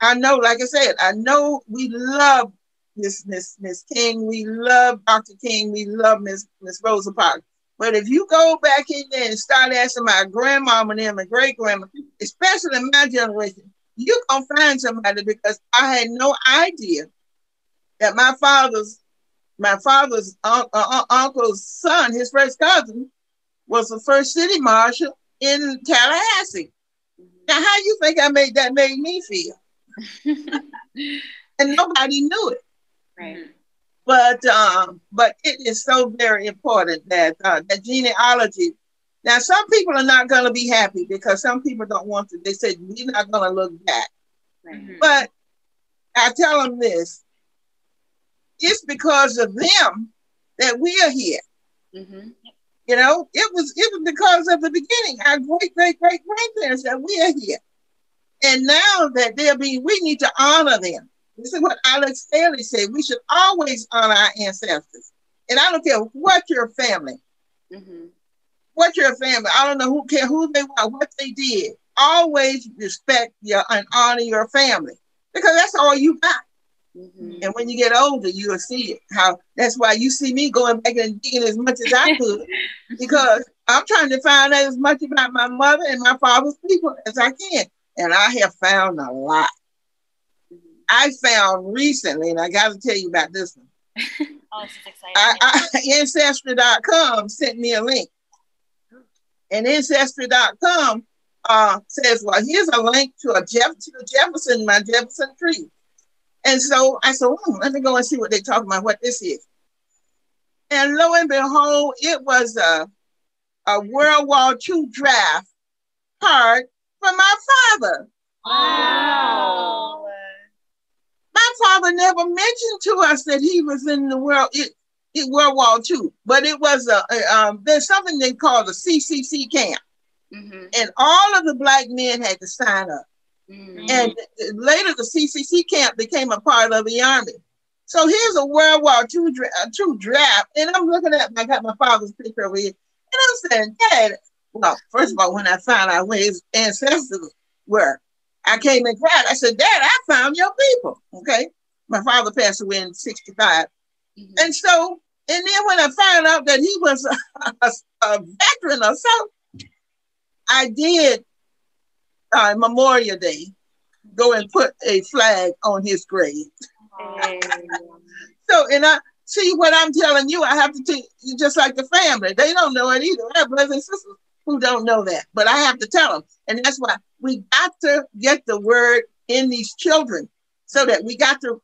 I know, like I said, I know we love Miss King, we love Dr. King, we love Miss Rosa Parks. But if you go back in there and start asking my grandmama and them and great grandma, especially in my generation, you're gonna find somebody, because I had no idea that my father's uncle's son, his first cousin, was the first city marshal in Tallahassee. Now, how you think that made me feel? And nobody knew it. Right. But it is so very important that that genealogy. Now, some people are not going to be happy because some people don't want to. They said, we're not going to look back. But I tell them this: it's because of them that we are here. You know, it was because of the beginning. Our great grandparents that we are here, and now that we need to honor them. This is what Alex Haley said. We should always honor our ancestors. And I don't care what your family, what your family, I don't know who they were, what they did. Always respect and honor your family, because that's all you got. And when you get older, you'll see it. That's why you see me going back and digging as much as I could, because I'm trying to find out as much about my mother and my father's people as I can. And I have found a lot. I found recently, and I got to tell you about this one. Oh, this is exciting. Ancestry.com sent me a link. And Ancestry.com says, well, here's a link to Jefferson, my Jefferson tree. And so I said, let me go and see what they're talking about, what this is. And lo and behold, it was a World War II draft card from my father. Wow. My father never mentioned to us that he was in the World War II, but it was there's something they call the CCC camp, and all of the Black men had to sign up. And later the CCC camp became a part of the Army. So here's a World War II draft, and I'm looking at, I got my father's picture over here, and I'm saying, Dad, well, first of all, when I found out where his ancestors were, I came and cried. I said, Dad, I found your people. Okay. My father passed away in 1965. And so, and then when I found out that he was a veteran or so, I did Memorial Day go and put a flag on his grave. So, and I see what I'm telling you, I have to tell you, just like the family, they don't know it either. I have brothers and sisters who don't know that, but I have to tell them. And that's why we got to get the word in these children, so that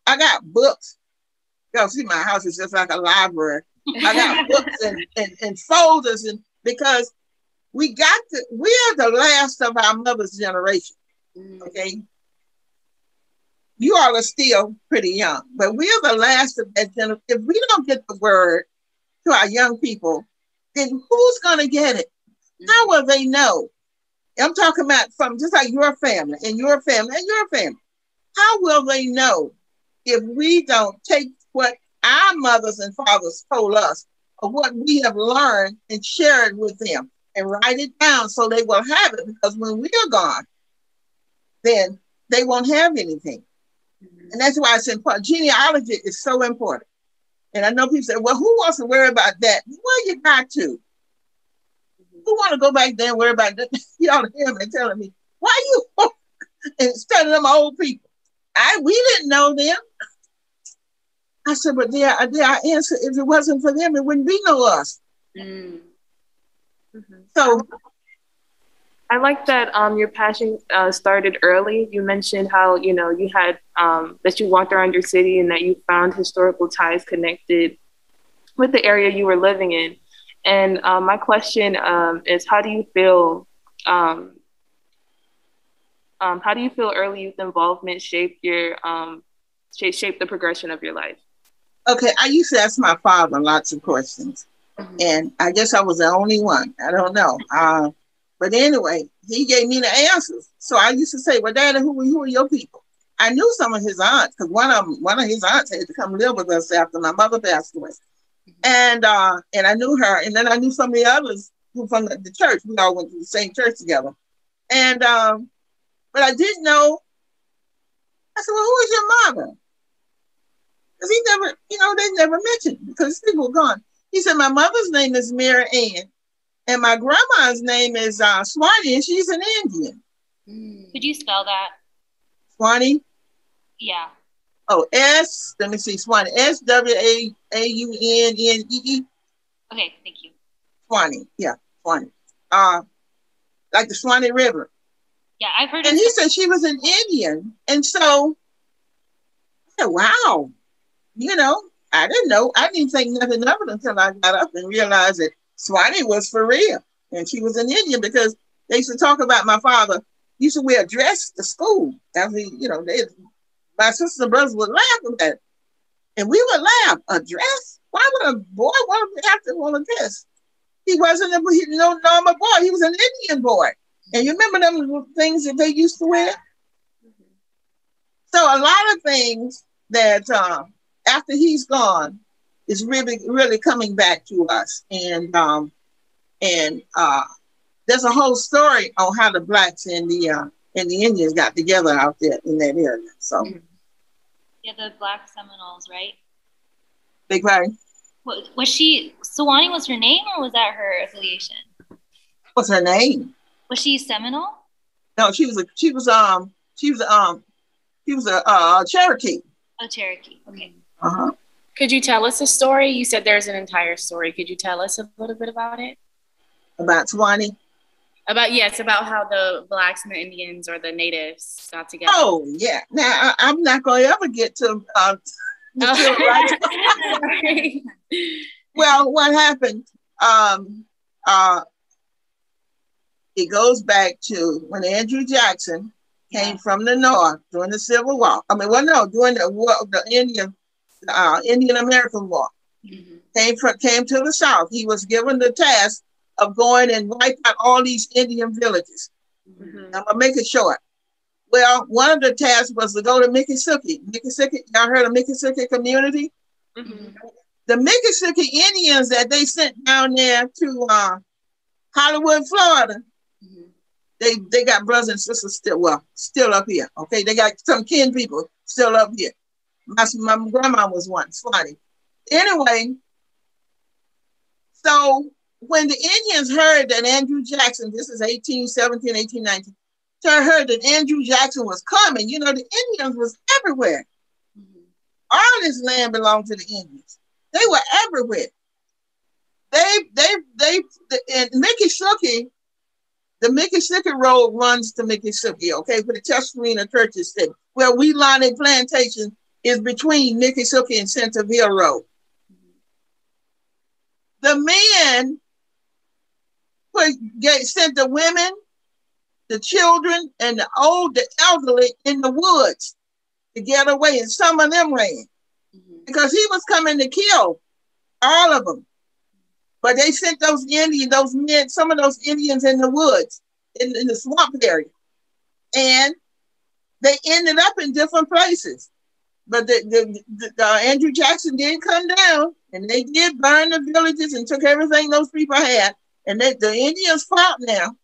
I got books. Y'all see my house is just like a library. I got books and folders, and because we are the last of our mother's generation. Okay. You all are still pretty young, but we are the last of that generation. If we don't get the word to our young people, then who's going to get it? How will they know? I'm talking about from just like your family and your family and your family. How will they know if we don't take what our mothers and fathers told us of what we have learned and share it with them and write it down so they will have it? Because when we are gone, then they won't have anything. And that's why it's important. Genealogy is so important. And I know people say, well, who wants to worry about that? Well, you got to. Who want to go back there and worry about that? You ought to hear me telling me, why you instead of them old people? We didn't know them. I said, but their answer, if it wasn't for them, it wouldn't be no us. So I like that your passion started early. You mentioned how, you had that you walked around your city and that you found historical ties connected with the area you were living in. And my question is, how do you feel early youth involvement shaped the progression of your life? Okay, I used to ask my father lots of questions, and I guess I was the only one. I don't know. But anyway, he gave me the answers. So I used to say, well, Daddy, who are your people? I knew some of his aunts, because one of his aunts had to come live with us after my mother passed away. And I knew her, and then I knew some of the others who from the church. We all went to the same church together. And but I didn't know. I said, well, who is your mother? Because he never, they never mentioned, because people were gone. He said, my mother's name is Mary Ann, and my grandma's name is Swanee, and she's an Indian. Could you spell that? Swanee? Yeah. Oh, let me see, Swanee. Swaunee. Okay, thank you. Swanee, yeah, Swanee. Like the Swanee River. Yeah, I've heard and he said she was an Indian. And so I said, wow, I didn't know. I didn't think nothing of it until I got up and realized that Swanee was for real. And she was an Indian, because they used to talk about my father used to wear a dress to school. My sisters and brothers would laugh at it. And we would laugh, a dress? Why would a boy have to wear a dress? He wasn't a normal boy. He was an Indian boy. And you remember them things that they used to wear? So a lot of things that after he's gone is really, really coming back to us. And there's a whole story on how the Blacks and the Indians got together out there in that area. So yeah, the Black Seminoles, right? Big pardon? Was she Sewanee was her name, or was that her affiliation? What's her name? Was she Seminole? No, she was a Cherokee. A Cherokee. Okay. Could you tell us a story? You said there's an entire story. Could you tell us a little bit about it? About Swanee? About how the Blacks and the Indians or the natives got together. Oh, yeah. Now, I'm not going to ever get to right. Well, what happened? It goes back to when Andrew Jackson came from the North during the Civil War. During the war of the Indian American War. Came to the South. He was given the task of going and wipe out all these Indian villages. I'm gonna make it short. Well, one of the tasks was to go to Miccosukee. Y'all heard of Miccosukee community? The Miccosukee Indians that they sent down there to Hollywood, Florida, they got brothers and sisters still up here. Okay, they got some kin people still up here. My grandma was one, Swanee. Anyway, so when the Indians heard that Andrew Jackson, this is 1817, 1819, heard that Andrew Jackson was coming, the Indians was everywhere. All this land belonged to the Indians. They were everywhere. In Miccosukee, the Miccosukee Road runs to Miccosukee, okay, for the Tuscarora Churches thing. Where We Lonnie Plantation is between Miccosukee and Centerville Road. The men sent the women, the children, and the elderly in the woods to get away, and some of them ran because he was coming to kill all of them. But they sent those Indians, those men, some of those Indians in the woods, in the swamp area. And they ended up in different places. But Andrew Jackson did come down, and they did burn the villages and took everything those people had. And the Indians fought now.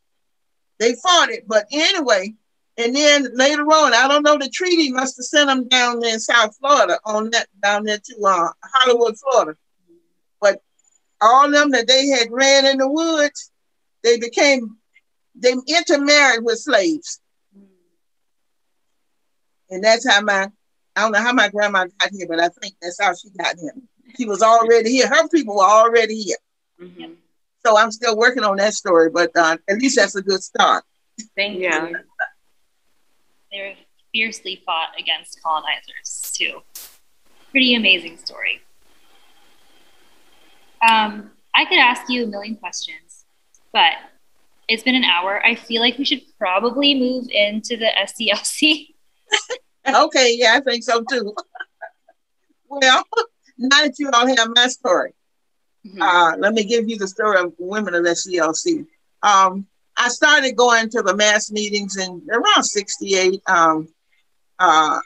They fought it. But anyway, and then later on, I don't know, the treaty must have sent them down there in South Florida, down there to Hollywood, Florida. But all them that they had ran in the woods, they intermarried with slaves. And that's how I don't know how my grandma got here, but I think that's how she got here. She was already here. Her people were already here. Mm-hmm. So I'm still working on that story, but at least that's a good start. Thank you. They were fiercely fought against colonizers too. Pretty amazing story. I could ask you a million questions, but it's been an hour. I feel like we should probably move into the SCLC. Okay, yeah, I think so too. Well, now that you all have my story, let me give you the story of women of SCLC. I started going to the mass meetings in around 68 at my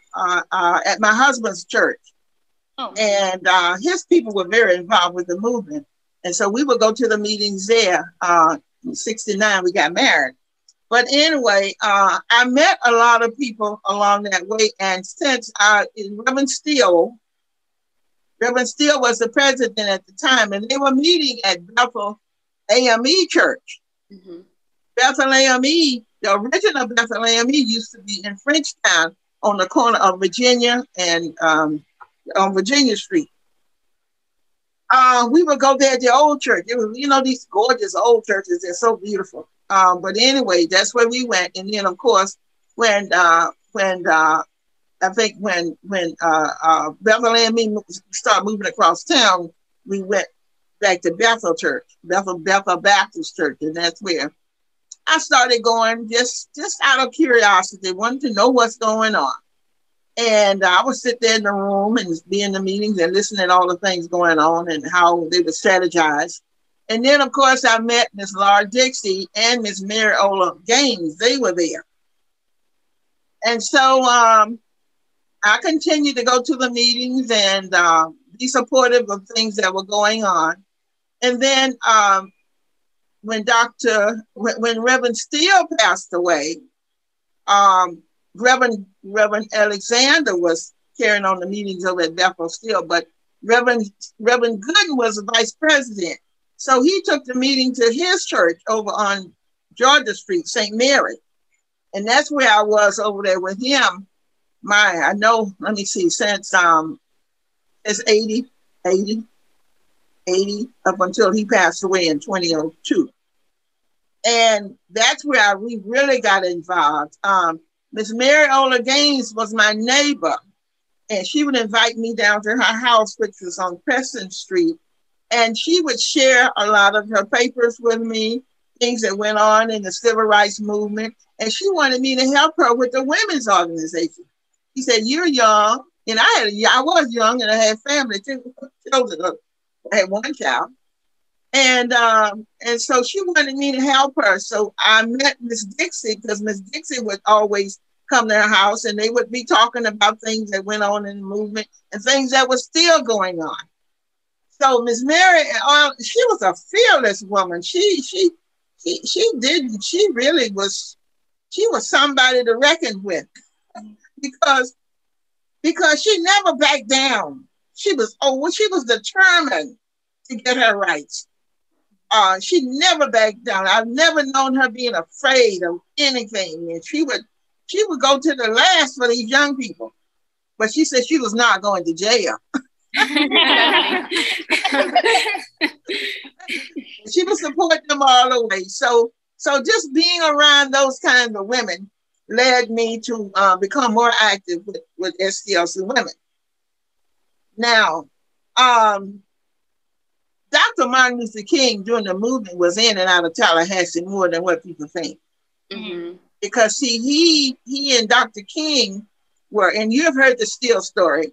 husband's church. Oh. And his people were very involved with the movement. And so we would go to the meetings there. In 69, we got married. But anyway, I met a lot of people along that way. And since Reverend Steele was the president at the time, and they were meeting at Bethel AME Church. Mm-hmm. Bethel AME, the original Bethel AME used to be in Frenchtown on the corner of Virginia and on Virginia Street. We would go there at the old church. It was, these gorgeous old churches. They're so beautiful. But anyway, that's where we went. And then, of course, when Bethel AME started moving across town, we went back to Bethel Church, Bethel Baptist Church, and that's where I started going just out of curiosity, wanting to know what's going on. And I would sit there in the room and be in the meetings and listen to all the things going on and how they would strategize. And then, of course, I met Miss Laura Dixie and Miss Mary Ola Gaines. They were there. And so I continued to go to the meetings and be supportive of things that were going on. And then when Reverend Steele passed away, Reverend Alexander was carrying on the meetings over at Bethel still, but Reverend Gooden was the vice president. So he took the meeting to his church over on Georgia Street, St. Mary. And that's where I was over there with him. Since it's 80 up until he passed away in 2002. And that's where we really got involved. Miss Mary Ola Gaines was my neighbor, and she would invite me down to her house, which was on Preston Street. And she would share a lot of her papers with me, things that went on in the civil rights movement. And she wanted me to help her with the women's organization. She said, "You're young." And I was young, and I had family too. Children. I had one child. And so she wanted me to help her. So I met Miss Dixie, because Miss Dixie would always come to her house, and they would be talking about things that went on in the movement and things that were still going on. So Miss Mary, she was a fearless woman. She was somebody to reckon with, because she never backed down. She was determined to get her rights. She never backed down. I've never known her being afraid of anything. And she would go to the last for these young people. But she said she was not going to jail. She would support them all the way. So just being around those kinds of women led me to become more active with SCLC women. Now, Dr. Dr. Martin Luther King during the movement was in and out of Tallahassee more than what people think. Mm-hmm. Because see, he and Dr. King were, and you have heard the Steele story.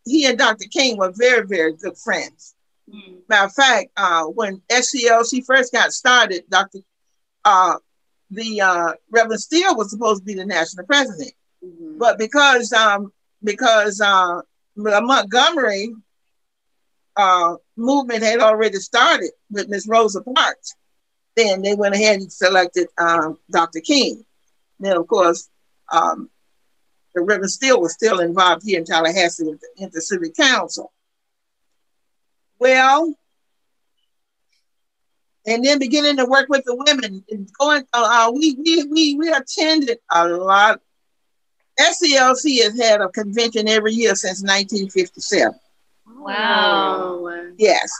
He and Dr. King were very, very good friends. Mm-hmm. Matter of fact, when SCLC first got started, Reverend Steele was supposed to be the national president, mm-hmm. but because the Montgomery movement had already started with Miss Rosa Parks, then they went ahead and selected Dr. King. Then, of course, the Reverend Steele was still involved here in Tallahassee with the Inter-Civic Council. Well, and then beginning to work with the women, and going, we attended a lot. SCLC has had a convention every year since 1957. Wow. Yes.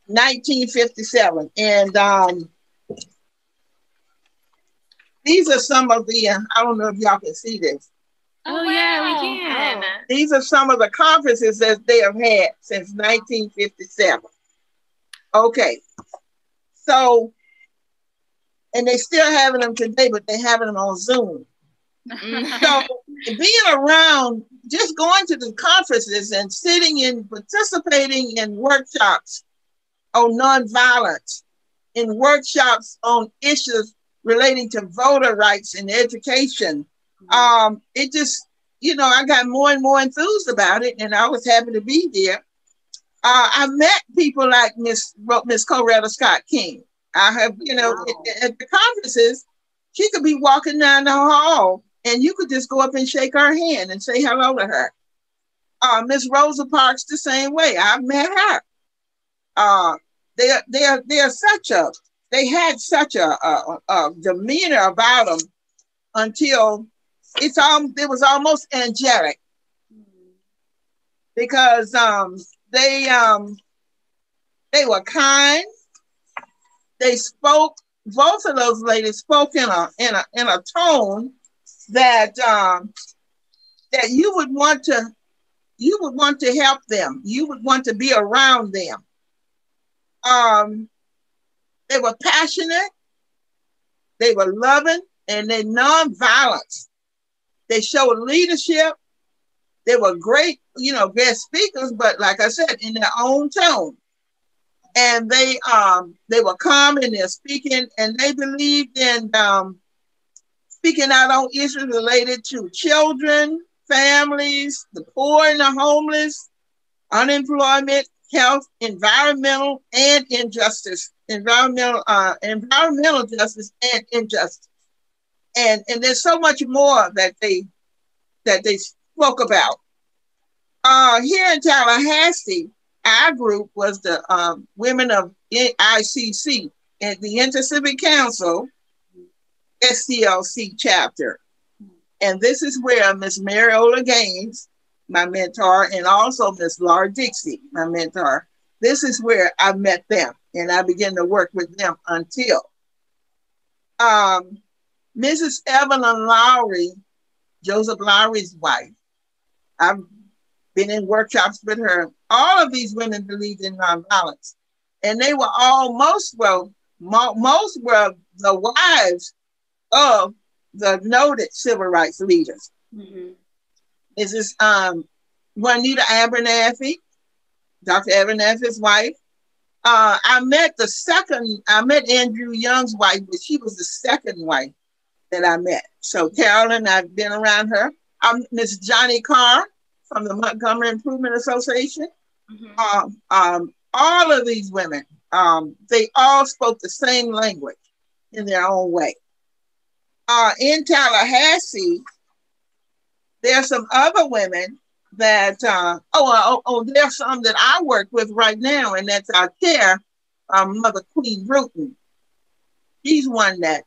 1957. And these are some of the, I don't know if y'all can see this. Oh, yeah, we can. These are some of the conferences that they have had since 1957. Okay. So, and they still having them today, but they're having them on Zoom. So being around, just going to the conferences and sitting in, participating in workshops on nonviolence, in workshops on issues relating to voter rights and education. It just, I got more and more enthused about it, and I was happy to be there. I met people like Miss Coretta Scott King. I have, at the conferences, she could be walking down the hall and you could just go up and shake her hand and say hello to her. Miss Rosa Parks, the same way. I met her. They had such a demeanor about them until it was almost angelic, because they were kind. They spoke. Both of those ladies spoke in a tone that you would want to help them. You would want to be around them. They were passionate. They were loving, and they nonviolence. They showed leadership. They were great, guest speakers, but like I said, in their own tone. And they were calm in their speaking, and they believed in speaking out on issues related to children, families, the poor and the homeless, unemployment, health, environmental, and injustice, environmental justice and injustice. And there's so much more that they spoke about. Here in Tallahassee, our group was the women of ICC and the Inter-Civic Council SCLC chapter. And this is where Miss Mariola Gaines, my mentor, and also Miss Laura Dixie, my mentor, this is where I met them and I began to work with them until Mrs. Evelyn Lowry, Joseph Lowry's wife. I've been in workshops with her. All of these women believed in nonviolence, and they were all most were the wives of the noted civil rights leaders. Mm-hmm. This is Juanita Abernathy, Dr. Abernathy's wife. I met Andrew Young's wife, but she was the second wife that I met. So Carolyn, I've been around her. Miss Johnny Carr from the Montgomery Improvement Association. Mm-hmm. All of these women, they all spoke the same language in their own way. In Tallahassee, there are some other women that, there's some that I work with right now, and that's our chair, Mother Queen Bruton. She's one that,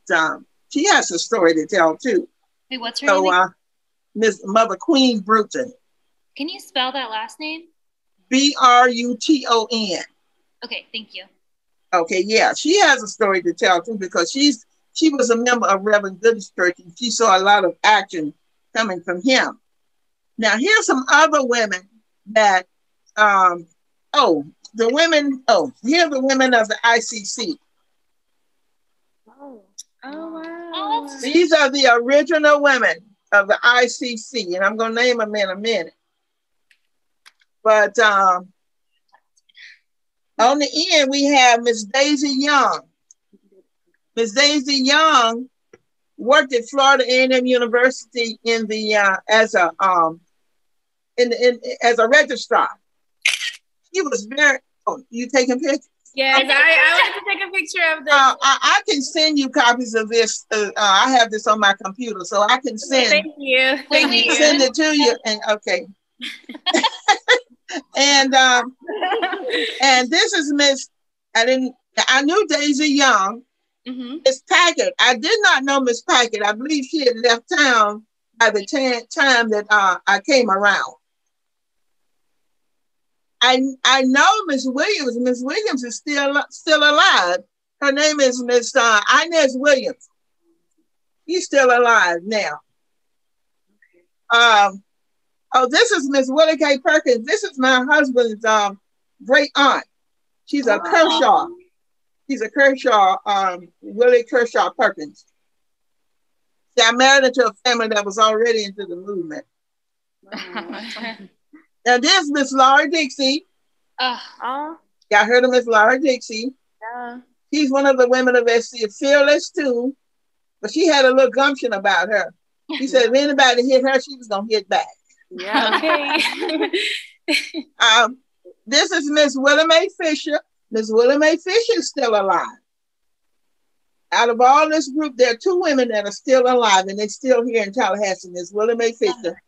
she has a story to tell too. Wait, what's her name? Miss Mother Queen Bruton. Can you spell that last name? Bruton. Okay, thank you. Okay, yeah, she has a story to tell too, because she was a member of Reverend Good's church, and she saw a lot of action coming from him. Now, here's some other women that, the women, here are the women of the ICC. Oh, wow. Oh, These are the original women of the ICC, and I'm going to name them in a minute. But on the end, we have Miss Daisy Young. Miss Daisy Young worked at Florida A&M University in the as a registrar. She was very. Oh, you taking pictures? Yes, I wanted to take a picture of this. I can send you copies of this. I have this on my computer, so I can send. Thank you. Send it to you. And okay. and this is Miss. I knew Daisy Young. Miss Packard. I did not know Miss Packard. I believe she had left town by the time that I came around. I know Miss Williams. Miss Williams is still alive. Her name is Miss Inez Williams. She's still alive now. This is Miss Willie K. Perkins. This is my husband's great aunt. She's a Kershaw. She's a Kershaw, Willie Kershaw Perkins. See, I married into a family that was already into the movement. Now this Miss Laura Dixie. Y'all heard of Miss Laura Dixie? Yeah. She's one of the women of SC, fearless too, but she had a little gumption about her. She said if anybody hit her, she was gonna hit back. Yeah. Okay. This is Miss Willie Mae Fisher. Miss Willie Mae Fisher is still alive. Out of all this group, there are two women that are still alive, and they're still here in Tallahassee. Miss Willie Mae Fisher.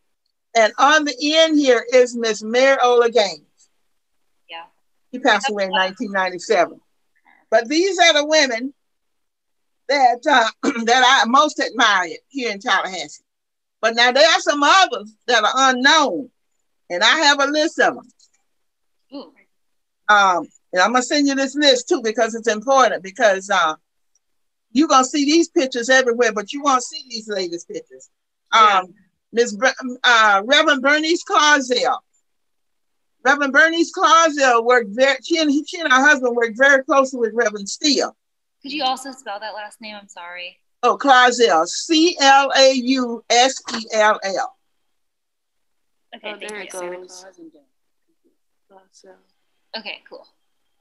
And on the end here is Miss Mary Ola Gaines. Yeah. She passed away in 1997. But these are the women that that I most admired here in Tallahassee. But now there are some others that are unknown, and I have a list of them. Ooh. And I'm gonna send you this list too because it's important. Because you're gonna see these pictures everywhere, but you won't see these ladies' pictures. Reverend Bernice Clausell. Reverend Bernice Clausell worked she and her husband worked very closely with Reverend Steele. Could you also spell that last name? I'm sorry. Oh, Clausell, Claussell. Okay, there it goes. Okay, cool.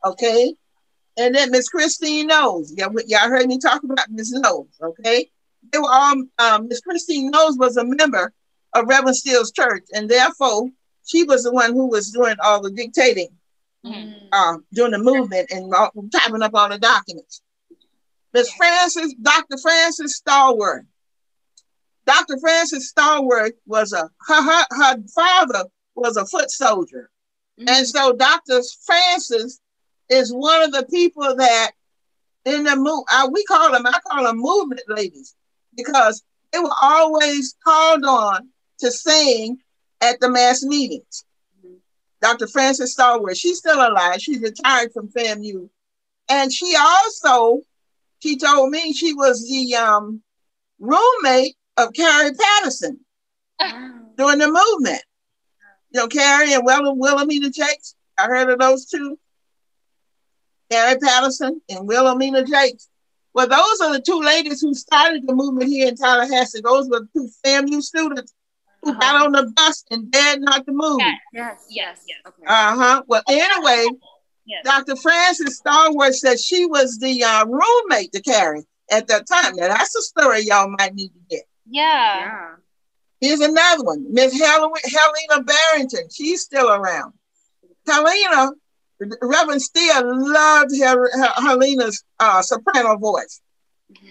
Okay, and then Miss Christine Knowles. Y'all heard me talk about Miss Knowles. Okay, they were all. Miss Christine Knowles was a member of Reverend Steele's church, and therefore she was the one who was doing all the dictating, during the movement and typing up all the documents. Miss Frances, Dr. Frances Stallworth. Dr. Frances Stallworth was her father was a foot soldier, and so Dr. Frances is one of the people that in the move. I call them movement ladies because they were always called on to sing at the mass meetings. Dr. Frances Stallworth, she's still alive. She's retired from FAMU. And she told me she was the roommate of Carrie Patterson during the movement. You know, Carrie and Wilhelmina Jakes. I heard of those two. Carrie Patterson and Wilhelmina Jakes. Well, those are the two ladies who started the movement here in Tallahassee. Those were the two FAMU students who got on the bus and dared not to move. Yes. Okay. Well, anyway, Yes. Dr. Frances Stallworth said she was the roommate to Carrie at that time. Now, that's a story y'all might need to get. Yeah. Here's another one. Miss Helena Barrington. She's still around. Helena, Reverend Steele loved Helena's soprano voice.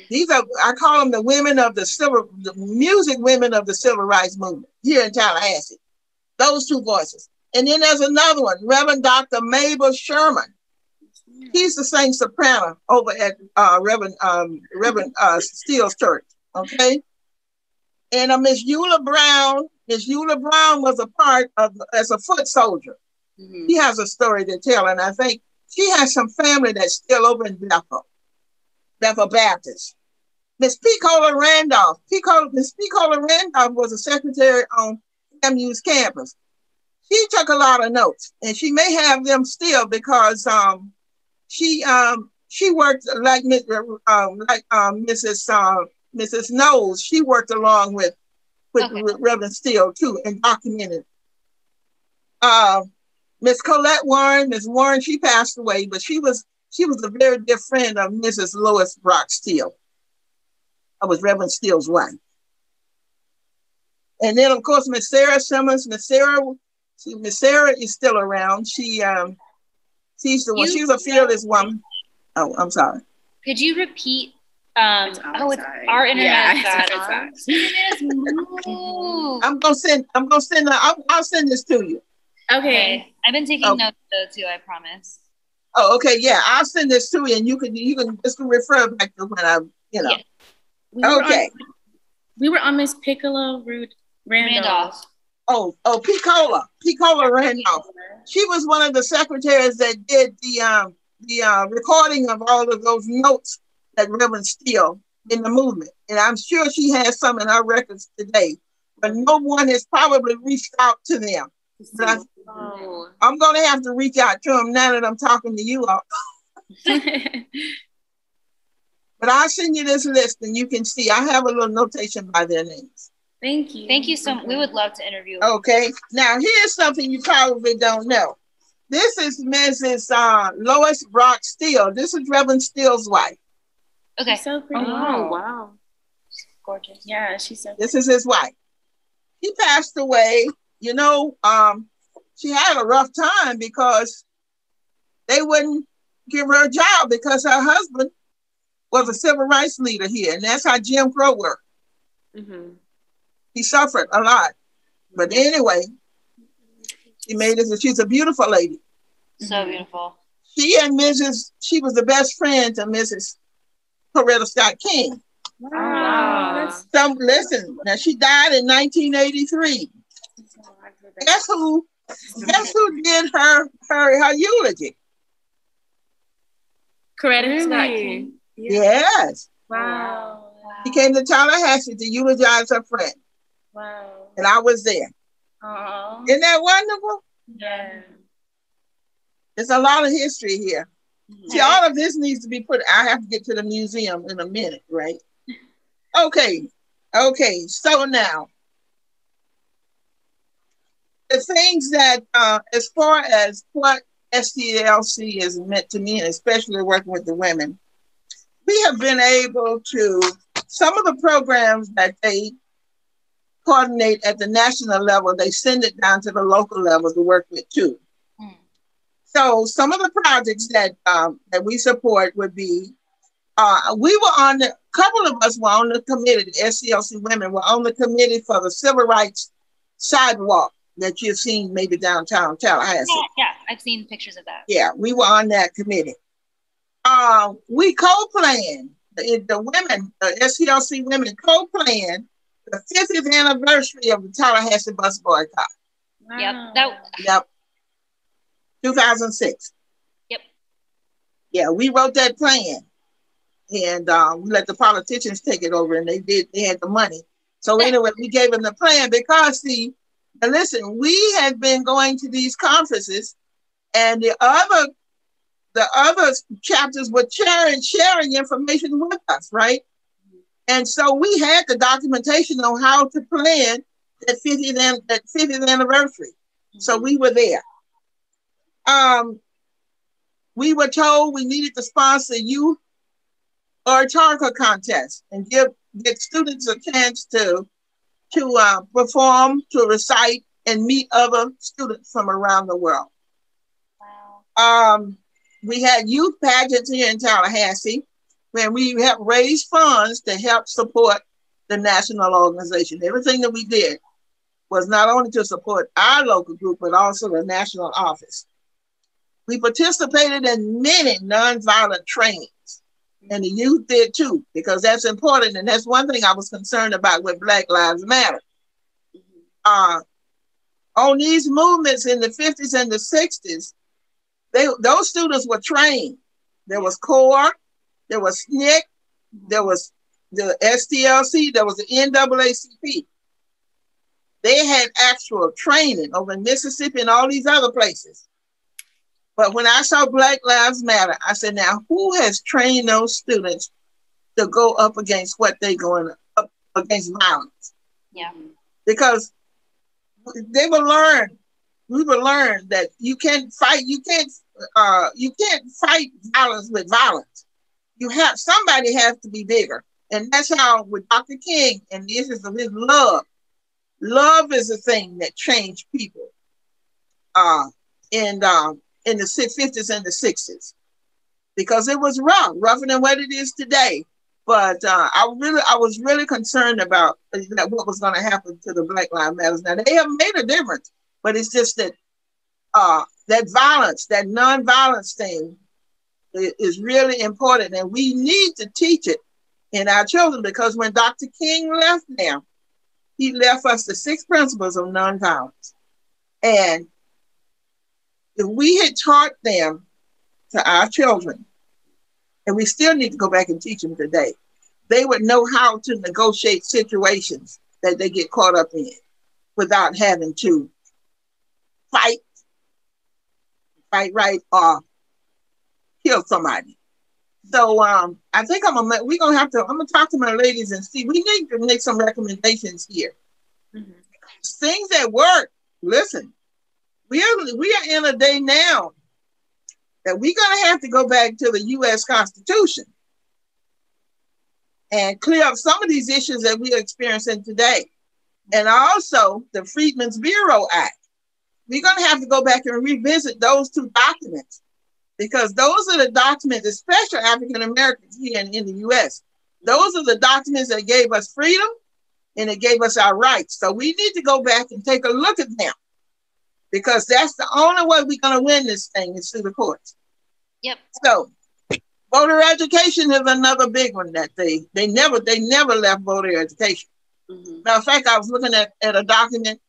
These are, I call them the women of the music women of the civil rights movement here in Tallahassee. Those two voices. And then there's another one, Reverend Dr. Mabel Sherman. He's the same soprano over at Reverend Steele's church. Okay. And Miss Eula Brown. Miss Eula Brown was a part of as a foot soldier. He has a story to tell, and I think she has some family that's still over in Bethel Baptist. Miss Picola Randolph. Miss Picola Randolph was a secretary on FAMU's campus. she took a lot of notes, and she may have them still because she worked like Mrs. Knowles. She worked along with Reverend Steele too, and documented. Miss Colette Warren, Miss Warren, she passed away, but she was a very dear friend of Mrs. Lois Brock Steele. I was Reverend Steele's wife. And then of course Miss Sarah Simmons. Miss Sarah is still around. She's the one. She was a fearless woman. Oh, I'm sorry. Could you repeat? It's our internet is bad. I'll send this to you. Okay. I've been taking notes though too, I promise. Oh, okay, yeah. I'll send this to you, and you can just refer back to when Yeah. We were on Miss Piccola Randolph. Oh, Piccola Randolph. She was one of the secretaries that did the recording of all of those notes that Reverend Steele in the movement. And I'm sure she has some in our records today, but no one has probably reached out to them. I'm going to have to reach out to them now that I'm talking to you all. But I'll send you this list and you can see. I have a little notation by their names. Thank you. Thank you so much. We would love to interview. Okay. Now, here's something you probably don't know. This is Mrs. Lois Brock Steele. This is Reverend Steele's wife. Okay. She's so pretty. Oh, wow. She's gorgeous. Yeah, she's so This is his wife. He passed away. You know, she had a rough time because they wouldn't give her a job because her husband was a civil rights leader here, and that's how Jim Crow worked. Mm-hmm. He suffered a lot. But anyway, she made it. She's a beautiful lady. So beautiful. She was the best friend to Mrs. Coretta Scott King. Wow. Listen, now she died in 1983. Guess who did her eulogy? Coretta Scott King. Yes. Wow. She came to Tallahassee to eulogize her friend. Wow. And I was there. Aww. Isn't that wonderful? Yeah. There's a lot of history here. Mm-hmm. See, all of this needs to be put. I have to get to the museum in a minute, right? Okay. So now, the things that, as far as what STLC is meant to me, and especially working with the women, we have been able to, some of the programs that they coordinate at the national level, they send it down to the local level to work with too. Mm. So some of the projects that we support would be, a couple of us were on the committee, the SCLC women were on the committee for the civil rights sidewalk that you've seen maybe downtown Tallahassee. Yeah, I've seen pictures of that. Yeah, we were on that committee. We co-planned, the women, the SCLC women co-planned the 50th anniversary of the Tallahassee bus boycott. Wow. Yep. 2006. Yep. Yeah, we wrote that plan. And we let the politicians take it over, and they had the money. So anyway, we gave them the plan because listen, we had been going to these conferences, and the other chapters were sharing information with us, right? And so we had the documentation on how to plan that 50th anniversary. Mm-hmm. So we were there. We were told we needed to sponsor youth oratorical contest and get students a chance to perform, to recite, and meet other students from around the world. Wow. We had youth pageants here in Tallahassee, where we helped raise funds to help support the national organization. Everything that we did was not only to support our local group, but also the national office. We participated in many nonviolent trainings, and the youth did too, because that's important. And that's one thing I was concerned about with Black Lives Matter. On these movements in the 50s and the 60s, those students were trained. There was CORE, there was SNCC, there was the STLC, there was the NAACP. They had actual training over in Mississippi and all these other places. But when I saw Black Lives Matter, I said, now who has trained those students to go up against what they going up against violence? Yeah. Because they will learn, we will learn that you can't fight violence with violence. Somebody has to be bigger. And that's how with Dr. King and the issues of his love. Love is a thing that changed people in the 50s and the 60s, because it was rougher than what it is today. But I was really concerned about what was going to happen to the Black Lives Matter. Now they have made a difference, but it's just that that violence, that non-violence thing, is really important, and we need to teach it in our children, because when Dr. King left now, he left us the 6 principles of nonviolence. And if we had taught them to our children, and we still need to go back and teach them today, they would know how to negotiate situations that they get caught up in without having to fight right, or kill somebody. So I think I'm gonna talk to my ladies and see. We need to make some recommendations here. Mm-hmm. Things that work. Listen, we are in a day now that we're gonna have to go back to the U.S. Constitution and clear up some of these issues that we are experiencing today, and also the Freedmen's Bureau Act. We're gonna have to go back and revisit those 2 documents, because those are the documents, especially African Americans here in the U.S. Those are the documents that gave us freedom and it gave us our rights. So we need to go back and take a look at them, because that's the only way we're going to win this thing is through the courts. Yep. So voter education is another big one that they never left voter education. Mm-hmm. Matter of fact, I was looking at a document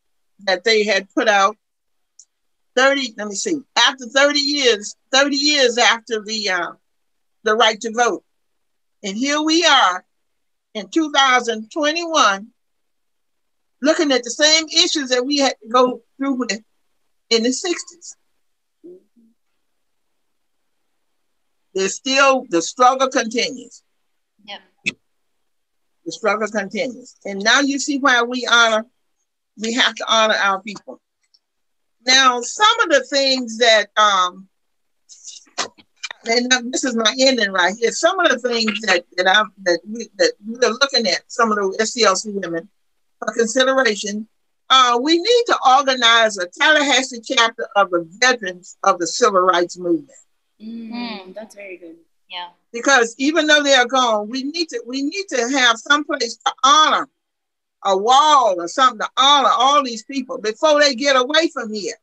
that they had put out after 30 years after the right to vote. And here we are in 2021 looking at the same issues that we had to go through with in the 60s. There's still, the struggle continues. Yep. The struggle continues. And now you see why we have to honor our people. Now, some of the things that, and this is my ending right here. Some of the things that we're looking at, some of the SCLC women for consideration. We need to organize a Tallahassee chapter of the veterans of the Civil Rights Movement. That's very good. Yeah. Because even though they are gone, we need to have some place to honor, a wall or something to honor all these people before they get away from here.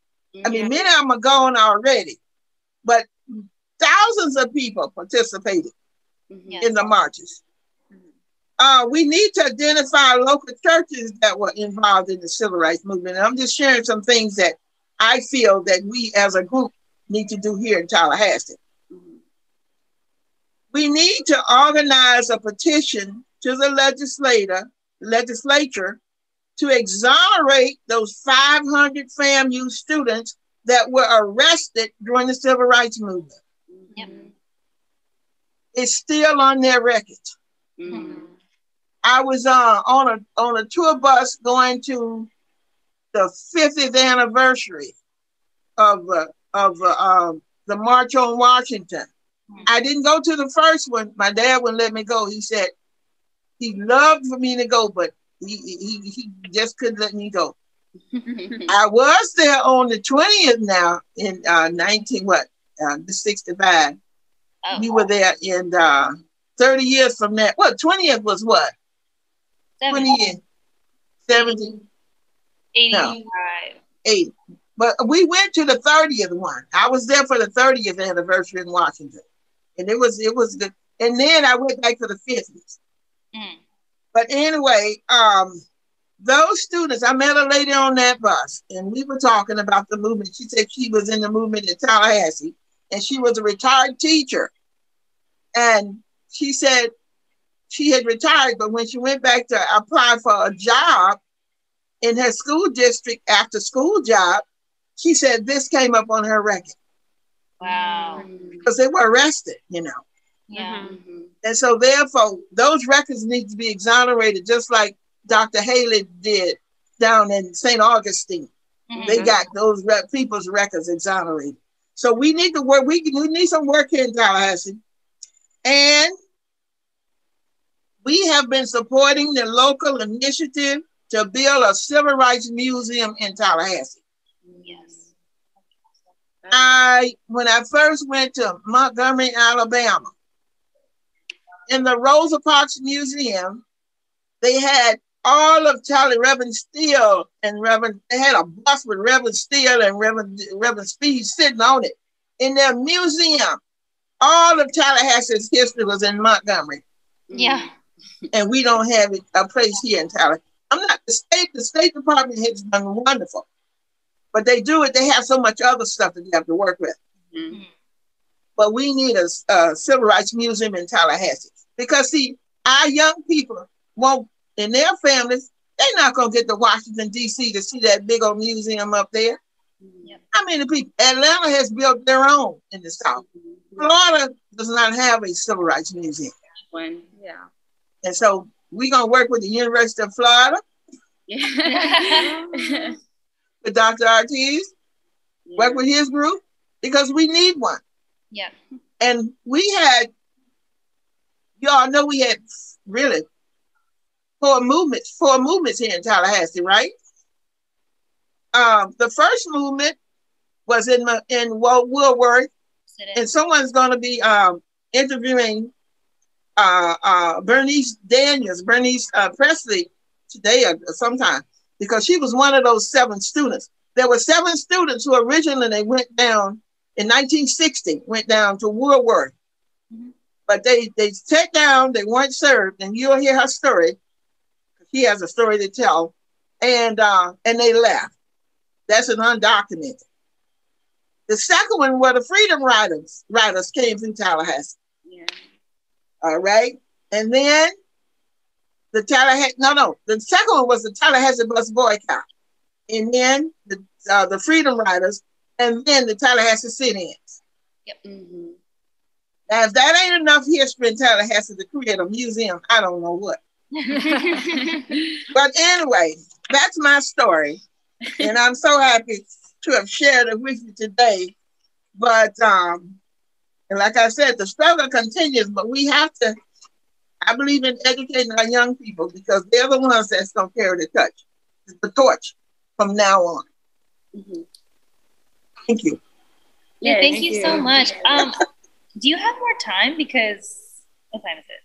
I mean, many of them are gone already, but thousands of people participated in the marches. We need to identify local churches that were involved in the civil rights movement. And I'm just sharing some things that I feel that we as a group need to do here in Tallahassee. We need to organize a petition to the legislature to exonerate those 500 FAMU students that were arrested during the civil rights movement. Yep. It's still on their record. I was on a tour bus going to the 50th anniversary of the March on Washington. I didn't go to the first one. My dad wouldn't let me go. He said he loved for me to go, but he just couldn't let me go. I was there on the 20th now in 65. Oh. We were there in 30 years from that. What, 20th was what? 70. 20 years. 70. 85. No, 80. But we went to the 30th one. I was there for the 30th anniversary in Washington. And it was good. And then I went back to the 50s. But anyway, those students, I met a lady on that bus and we were talking about the movement. She said she was in the movement in Tallahassee and she was a retired teacher. And she said she had retired, but when she went back to apply for a job, in her school district after school job, she said this came up on her record. Wow. Because they were arrested, you know. Yeah. And so therefore, those records need to be exonerated, just like Dr. Haley did down in St. Augustine. They got those people's records exonerated. So we need to work. We need some work here in Tallahassee. And we have been supporting the local initiative to build a civil rights museum in Tallahassee. Yes. When I first went to Montgomery, Alabama, in the Rosa Parks Museum, they had all of Reverend Steele and they had a bus with Reverend Steele and Reverend Speed sitting on it. In their museum, all of Tallahassee's history was in Montgomery. Yeah. And we don't have a place here in Tallahassee. The State Department has done wonderful, but they have so much other stuff that they have to work with. But we need a civil rights museum in Tallahassee because see, our young people won't, in their families, they're not going to get to Washington, D.C. to see that big old museum up there. How many people? Atlanta has built their own in the South. Florida does not have a civil rights museum. Yeah. And so we're going to work with the University of Florida, with Dr. Ortiz, work with his group, because we need one. Yeah. And y'all know we had really four movements here in Tallahassee, right? The first movement was in Woodworth, and someone's going to be interviewing Bernice Presley today or sometime, because she was one of those 7 students. There were 7 students who originally they went down in 1960, went down to Woodworth. But they sat down, they weren't served, and you'll hear her story. She has a story to tell, and they left. That's an undocumented. The second one were the Freedom Riders came through Tallahassee. Yeah. All right. And then the second one was the Tallahassee bus boycott. And then the Freedom Riders, and then the Tallahassee sit-ins. Yep. Now, if that ain't enough history in Tallahassee to create a museum, I don't know what. But anyway, that's my story. And I'm so happy to have shared it with you today. But and like I said, the struggle continues, but we have to, I believe in educating our young people, because they're the ones that's going to carry the torch from now on. Thank you. Yeah, thank you so much. Do you have more time? Because what time is it?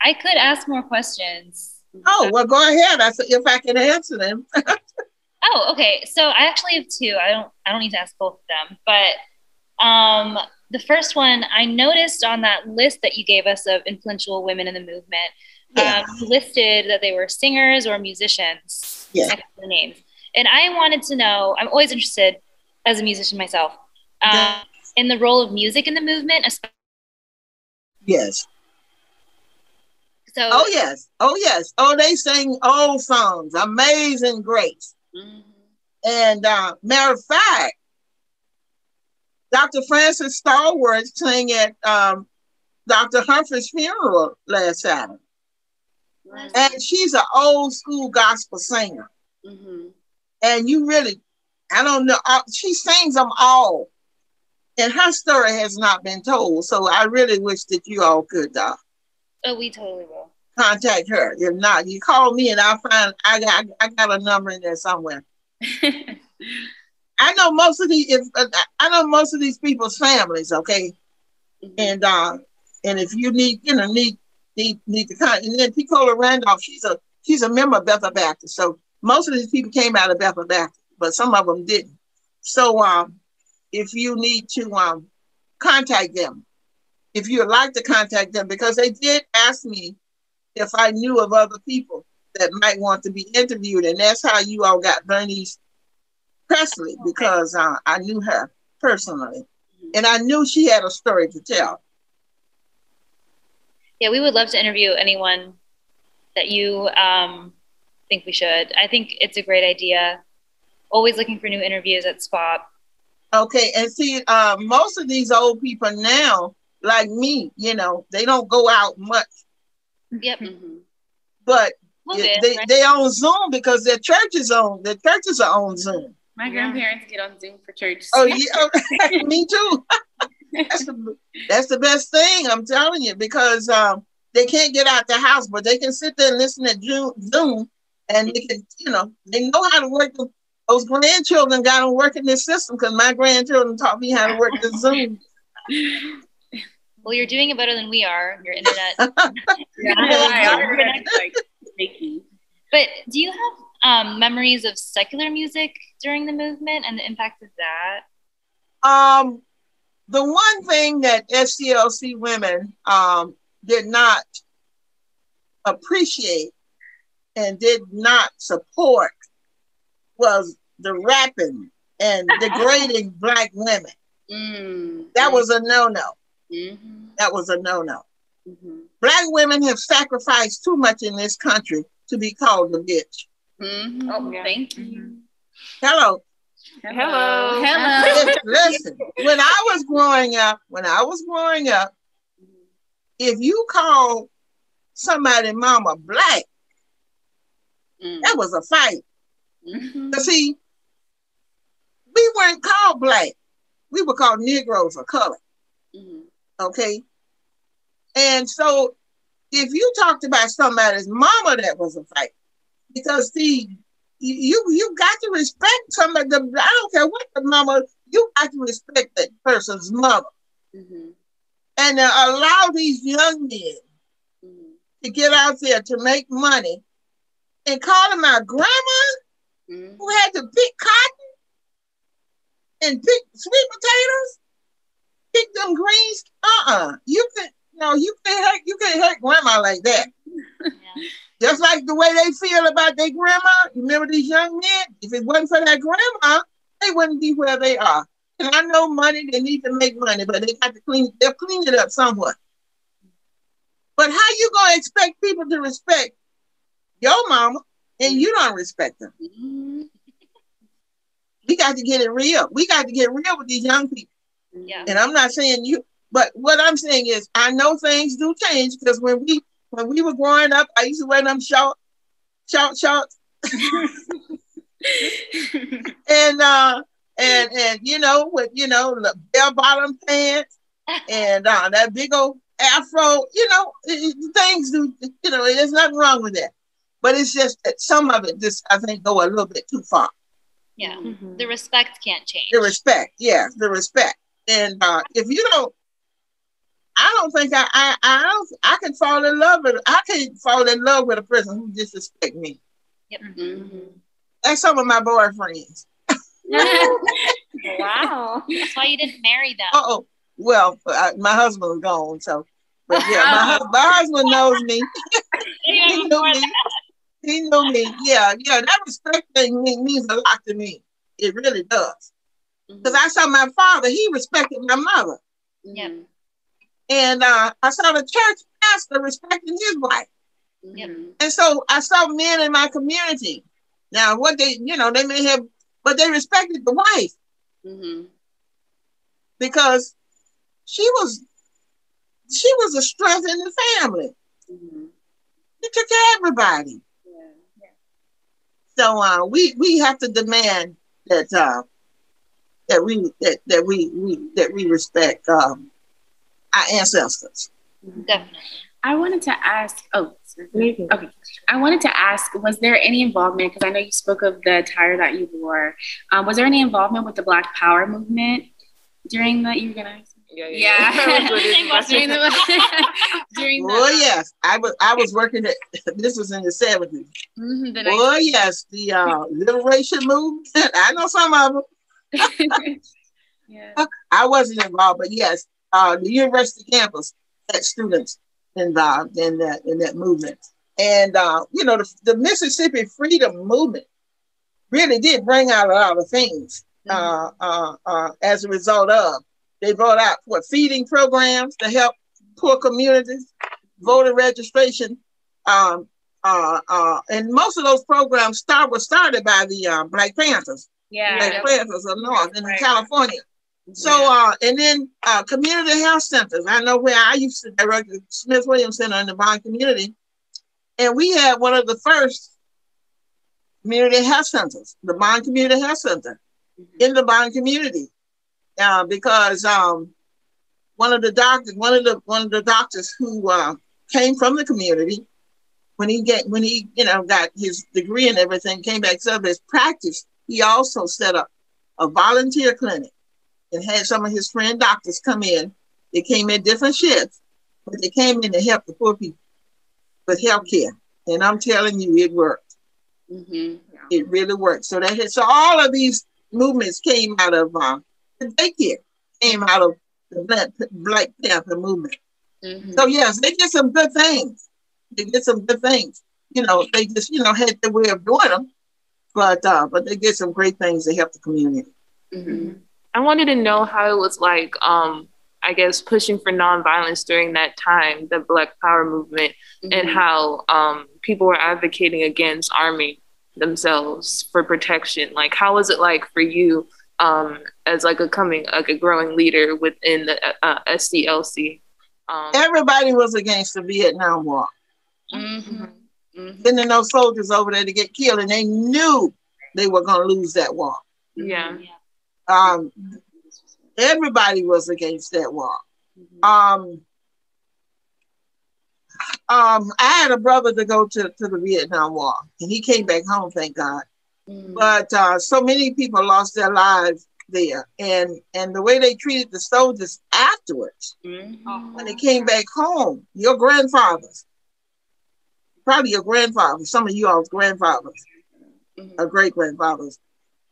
I could ask more questions. Oh, well, go ahead. If I can answer them. Oh, okay. So I actually have 2. I don't need to ask both of them, but the first one, I noticed on that list that you gave us of influential women in the movement, you listed that they were singers or musicians. Next to the names. And I wanted to know, I'm always interested as a musician myself, in the role of music in the movement. Yes. So. Oh, yes. Oh, they sing old songs, Amazing Grace. And matter of fact, Dr. Frances Stallworth sang at Dr. Humphrey's funeral last Saturday. And she's an old school gospel singer. And you really, I don't know, she sings them all. And her story has not been told. So I really wish that you all could oh, we totally will contact her. If not, you call me and I'll find, I got a number in there somewhere. I know most of these people's families, okay? And if you need to contact, and then Picola Randolph, she's a member of Bethel Baptist. So most of these people came out of Bethel Baptist, but some of them didn't. So if you need to contact them, if you'd like to contact them, because they did ask me if I knew of other people that might want to be interviewed, and that's how you all got Bernice Presley, because I knew her personally, and I knew she had a story to tell. Yeah, we would love to interview anyone that you think we should. I think it's a great idea. Always looking for new interviews at SPOP. Okay, and see, most of these old people now, like me, you know, they don't go out much. Yep. But right? they on Zoom because their churches are on Zoom. My grandparents get on Zoom for church. Oh yeah, me too. That's the best thing, I'm telling you, because they can't get out the house, but they can sit there and listen to Zoom, and they can, you know, they know how to work. Those grandchildren got to work in this system because my grandchildren taught me how to work the Zoom. Well, you're doing it better than we are. Your internet. But do you have memories of secular music during the movement and the impact of that? The one thing that SCLC women did not appreciate and did not support was the rapping and degrading Black women. That was a no-no. That was a no-no. Black women have sacrificed too much in this country to be called a bitch. Thank you. Hello. Hello. Listen, when I was growing up, if you call somebody mama Black, that was a fight. But see, we weren't called Black. We were called Negroes or color. Okay? And so if you talked about somebody's mama, that was a fight. Because see, you got to respect somebody. I don't care what the mama, you got to respect that person's mother. And allow these young men to get out there to make money and call them our grandma who had to pick cotton and pick sweet potatoes, pick them greens. You can't hurt grandma like that. Just like the way they feel about their grandma. You remember these young men? If it wasn't for that grandma, they wouldn't be where they are. And I know money, they need to make money, but they'll clean it up somewhat. But how you gonna expect people to respect your mama and you don't respect them? We got to get it real. We got to get real with these young people. Yeah. And I'm not saying you, but what I'm saying is I know things do change because when we were growing up, I used to wear them short shorts. and you know, with the bell bottom pants and that big old afro, things do, there's nothing wrong with that. But it's just that some of it just, I think, go a little bit too far. Yeah. The respect can't change. The respect. And if you don't, I don't think I can fall in love with. I can't fall in love with a person who disrespects me. Yep. That's some of my boyfriends. Wow. That's why you didn't marry them. Oh, well, my husband's gone, so. But yeah, my husband knows me. He knew me. He knew me. Yeah. That respect thing means a lot to me. It really does. Because I saw my father, he respected my mother. Yep. And I saw the church pastor respecting his wife. Yep. And so I saw men in my community. Now, what they may have, but they respected the wife. Because she was a strength in the family. She took care of everybody. So we have to demand that we respect our ancestors. Definitely. I wanted to ask. Okay. I wanted to ask: was there any involvement? Because I know you spoke of the attire that you wore. Was there any involvement with the Black Power movement during the? You were gonna. Yeah. During oh yes, I was working at. This was in the 70s. Oh yes, the liberation movement. I know some of them. Yeah. I wasn't involved, but yes, the university campus had students involved in that movement, and the Mississippi Freedom Movement really did bring out a lot of things. As a result of. They brought out feeding programs to help poor communities, voter registration, And most of those programs were started by the Black Panthers. Yeah. Black Panthers of North in California. So, and then community health centers. I know where I used to direct the Smith Williams Center in the Bond community. And we had one of the first community health centers, the Bond Community Health Center, in the Bond community. Because one of the doctors who came from the community, when he got his degree and everything, came back to his practice, he also set up a volunteer clinic and had some of his friend doctors come in. They came in different shifts, but they came in to help the poor people with health care. And I'm telling you, it worked. Mm-hmm. It really worked. So all of these movements came out of the daycare, came out of the Black Panther movement. Mm-hmm. So yes, they did some good things. They just, had their way of doing them, but they did some great things to help the community. Mm-hmm. I wanted to know how it was like, I guess, pushing for nonviolence during that time, the Black Power movement, and how people were advocating against arming themselves for protection. Like, how was it like for you as a growing leader within the SCLC? Everybody was against the Vietnam War. Mm-hmm. Mm-hmm. Sending those soldiers over there to get killed, and they knew they were going to lose that war. Yeah. Everybody was against that war. I had a brother to go to the Vietnam War, and he came back home, thank God. Mm-hmm. But so many people lost their lives there, and the way they treated the soldiers afterwards, when they came back home, your grandfathers, probably your grandfathers, some of you all's grandfathers, or great grandfathers,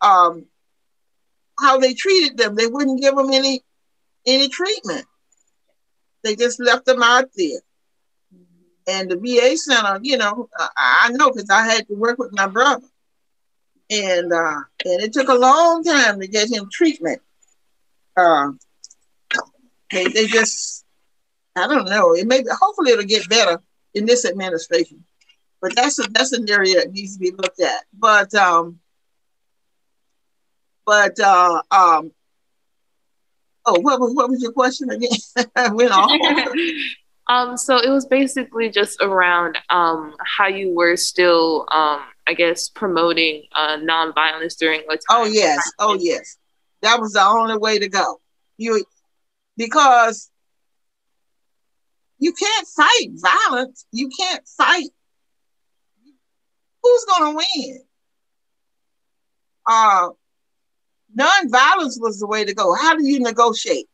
how they treated them, they wouldn't give them any treatment. They just left them out there. And the VA center, I know because I had to work with my brother. And it took a long time to get him treatment. They just, I don't know. Hopefully it'll get better in this administration. But that's an area that needs to be looked at. But what was your question again? I went off. So it was basically just around how you were still, I guess, promoting nonviolence during what time? Oh yes. That was the only way to go. Because you can't fight violence. You can't fight. Who's gonna win? Nonviolence was the way to go. How do you negotiate?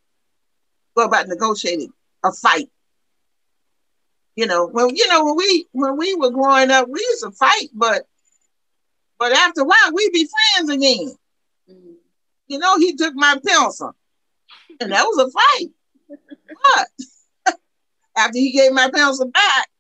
Go about negotiating a fight. When we were growing up, we used to fight, but after a while, we'd be friends again. Mm-hmm. He took my pencil, and that was a fight. But after he gave my pencil back,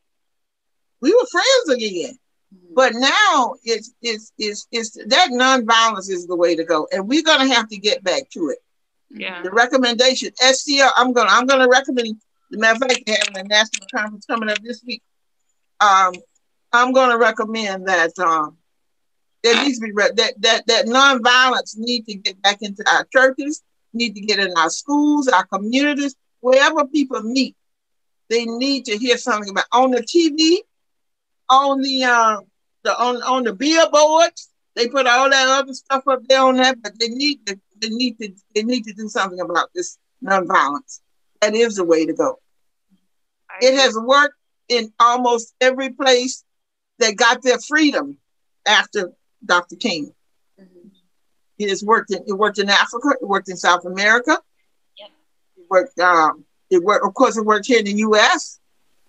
we were friends again. Mm-hmm. But now it's that nonviolence is the way to go, and we're gonna have to get back to it. Yeah. The recommendation, SCL, I'm gonna recommend. As a matter of fact, they're having a national conference coming up this week. I'm going to recommend that there needs to be that nonviolence need to get back into our churches, need to get in our schools, our communities, wherever people meet. They need to hear something about on the TV, on the billboards. They put all that other stuff up there on that, but they need to do something about this nonviolence. That is the way to go. It has worked in almost every place that got their freedom after Dr. King. Mm-hmm. It worked in Africa. It worked in South America. Yep. It worked. Of course, it worked here in the U.S.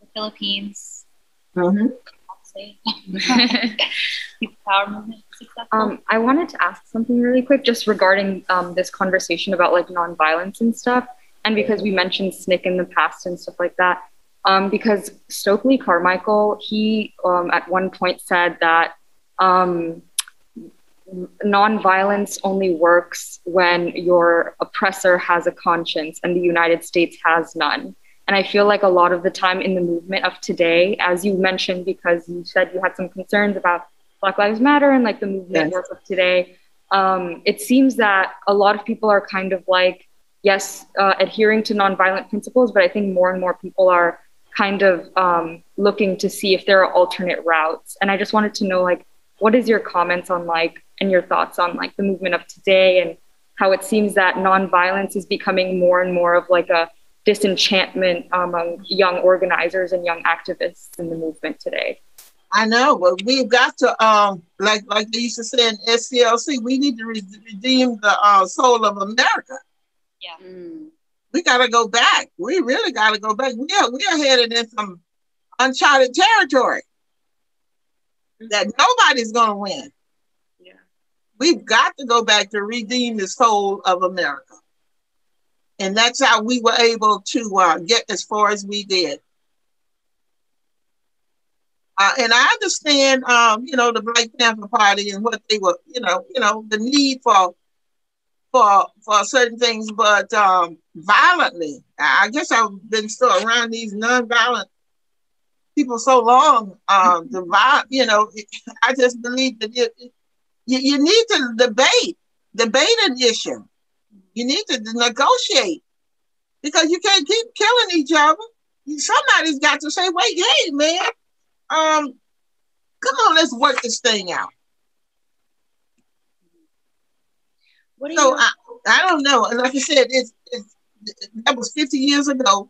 The Philippines. Mm-hmm. Power movement. I wanted to ask something really quick, just regarding this conversation about nonviolence and stuff. And because we mentioned SNCC in the past and stuff like that, because Stokely Carmichael, he at one point said that nonviolence only works when your oppressor has a conscience and the United States has none. And I feel like a lot of the time in the movement of today, as you mentioned, because you said you had some concerns about Black Lives Matter and like the movement work of today, it seems that a lot of people are kind of like, yes, adhering to nonviolent principles, but I think more and more people are kind of looking to see if there are alternate routes. And I just wanted to know, like, what is your comments on like, and your thoughts on like the movement of today and how it seems that nonviolence is becoming more and more of like a disenchantment among young organizers and young activists in the movement today? I know, but we've got to, like they used to say in SCLC, we need to redeem the soul of America. Yeah. We got to go back. We really got to go back. We are headed in some uncharted territory that nobody's going to win. Yeah. We've got to go back to redeem the soul of America. And that's how we were able to get as far as we did. And I understand, the Black Panther Party and what they were, the need for certain things, but violently. I guess I've been still around these nonviolent people so long. I just believe that you need to debate an issue. You need to negotiate because you can't keep killing each other. Somebody's got to say, wait, hey, man, come on, let's work this thing out. I don't know. Like I said, that was 50 years ago.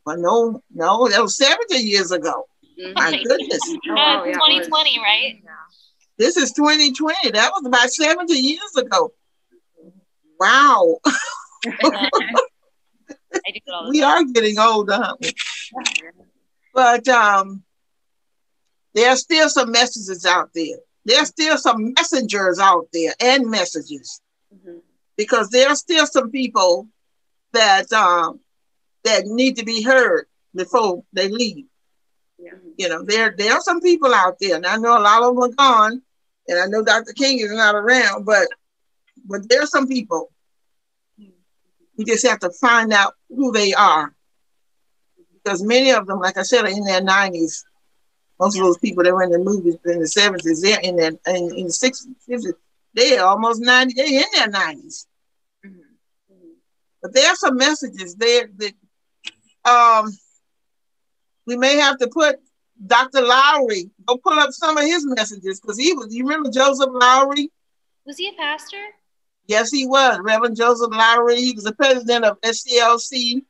But no, that was 70 years ago. My goodness. 2020, right? Yeah. This is 2020. That was about 70 years ago. Wow. We are getting older, aren't we? But there are still some messages out there. There's still some messengers out there and messages. Because there are still some people that need to be heard before they leave. Yeah. There are some people out there, and I know a lot of them are gone, and I know Dr. King is not around, but there are some people. We just have to find out who they are. Because many of them, like I said, are in their 90s. Most of those people that were in the movies in the 70s, they're in the 60s, 50s. They're almost 90, they're in their 90s. But there are some messages there that we may have to put Dr. Lowry, go pull up some of his messages, because you remember Joseph Lowry? Was he a pastor? Yes, he was. Reverend Joseph Lowry. He was the president of SCLC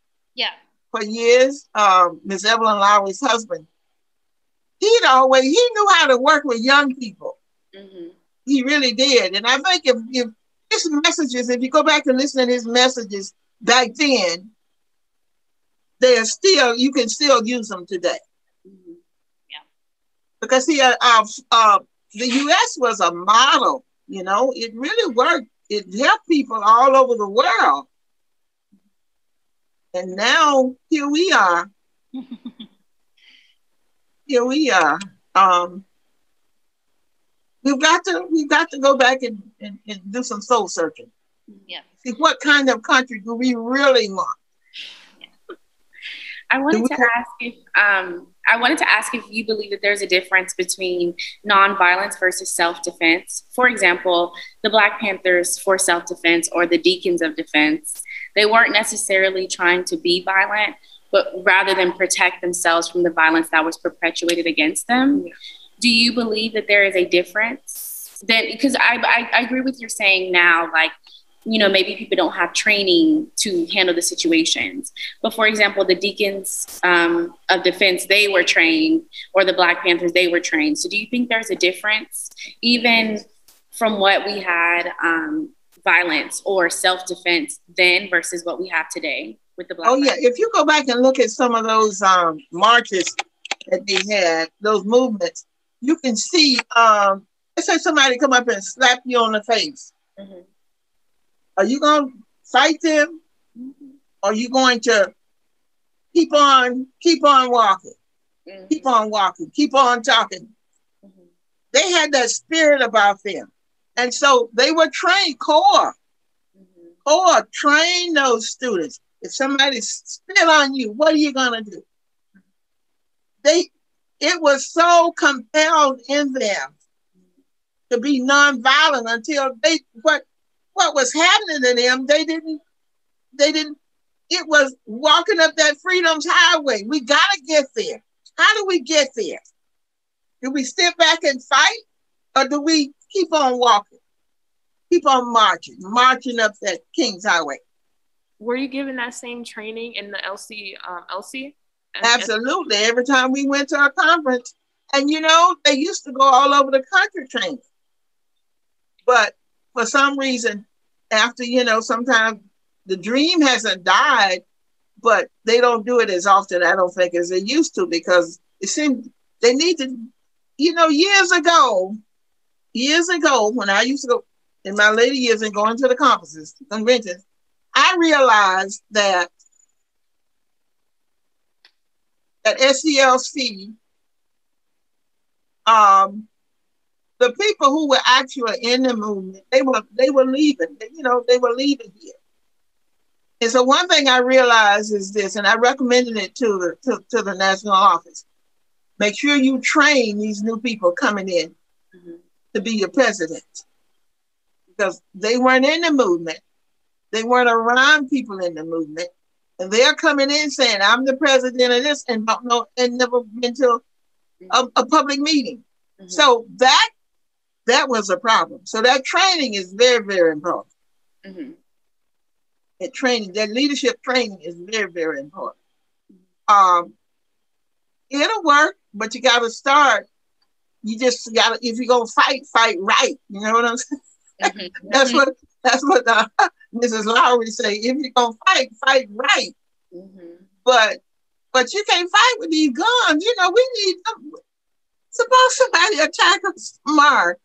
for years. Ms. Evelyn Lowry's husband. He knew how to work with young people. He really did. And I think if his messages, if you go back and listen to his messages back then, you can still use them today. Because the U.S. was a model, it really worked. It helped people all over the world. And now here we are. We've got to go back and do some soul searching. Yeah. See what kind of country do we really want? I wanted to ask if you believe that there's a difference between nonviolence versus self-defense. For example, the Black Panthers for self-defense, or the Deacons of Defense, they weren't necessarily trying to be violent, but rather than protect themselves from the violence that was perpetuated against them. Do you believe that there is a difference? Because I agree with your saying now, like, maybe people don't have training to handle the situations. But for example, the Deacons of Defense, they were trained, or the Black Panthers, they were trained. So do you think there's a difference, even from what we had violence or self-defense then versus what we have today with the Black Panthers? If you go back and look at some of those marches that they had, those movements, you can see, let's say somebody come up and slap you on the face. Are you going to fight them? Or are you going to keep on walking? Keep on walking, keep on talking. They had that spirit about them. And so they were trained, CORE trained those students. If somebody spit on you, what are you gonna do? It was so compelled in them to be nonviolent until what was happening to them, they didn't, it was walking up that freedom's highway. We gotta get there. How do we get there? Do we sit back and fight? Or do we keep on walking? Keep on marching up that King's Highway? Were you given that same training in the LC? Absolutely. Every time we went to a conference, and you know, they used to go all over the country training. But for some reason, after, you know, sometimes the dream hasn't died, but they don't do it as often, I don't think, as they used to, because it seems they need to, you know, years ago, when I used to go in my later years and going to the conventions, I realized that at SCLC, the people who were actually in the movement, they were leaving. You know, they were leaving here. And so one thing I realized is this, and I recommended it to the national office: make sure you train these new people coming in to be your president, because they weren't in the movement, they weren't around people in the movement, and they're coming in saying, "I'm the president of this," and don't know, and never been to a public meeting. So that was a problem. So that training is very, very important. That leadership training is very, very important. It'll work, but you got to start. You just got to, if you're going to fight right. You know what I'm saying? That's what Mrs. Lowry say. If you're going to fight right. But you can't fight with these guns. You know, we need them. Suppose somebody attack us tomorrow.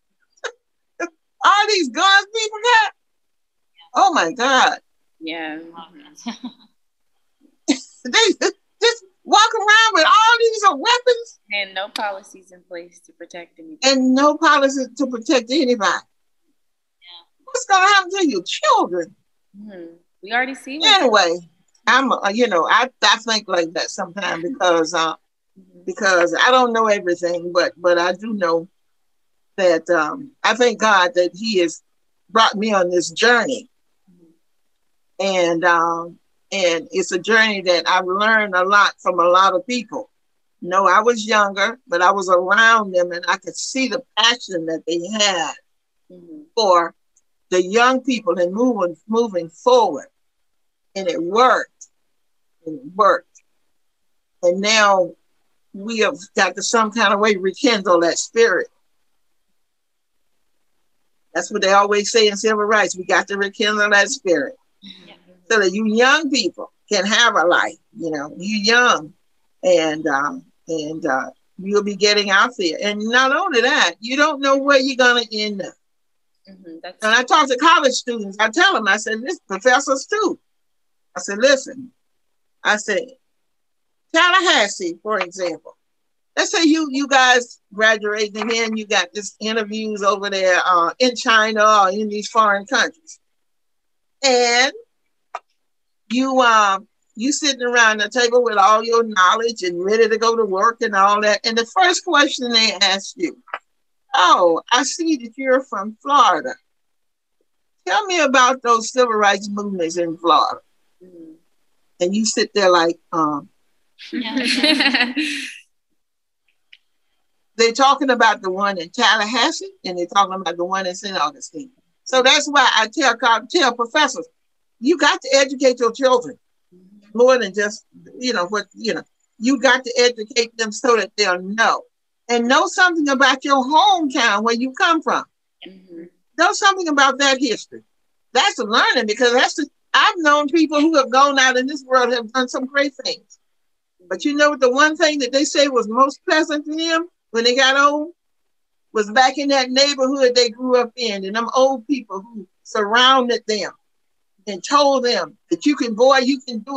All these guns people got. Oh my God. Yeah. They just walk around with all these weapons. And no policies in place to protect anybody. And no policies to protect anybody. Yeah. What's going to happen to your children? We already see it. Anyway, I'm, you know, I think like that sometimes because I don't know everything, but I do know that I thank God that He has brought me on this journey, and it's a journey that I've learned a lot from a lot of people. You know, I was younger, but I was around them, and I could see the passion that they had for the young people and moving forward, and it worked. And now we have got to some kind of way rekindle that spirit. That's what they always say in civil rights. We got to rekindle that spirit so that you young people can have a life. You know, you young, and you'll be getting out there. And not only that, you don't know where you're going to end up. And I talk to college students. I tell them, I said, this professors too. I said, listen. I said, Tallahassee, for example. Let's say you guys graduate, and then you got this interviews over there in China or in these foreign countries, and you sitting around the table with all your knowledge and ready to go to work and all that. And the first question they ask you, "Oh, I see that you're from Florida. Tell me about those civil rights movements in Florida." And you sit there like, they're talking about the one in Tallahassee, and they're talking about the one in St. Augustine. So that's why I tell professors, you got to educate your children more than just, you got to educate them so that they'll know. And know something about your hometown, where you come from. Know something about that history. That's learning, because I've known people who have gone out in this world have done some great things. But you know, the one thing that they say was most pleasant to them when they got old was back in that neighborhood they grew up in, and them old people who surrounded them and told them that you can do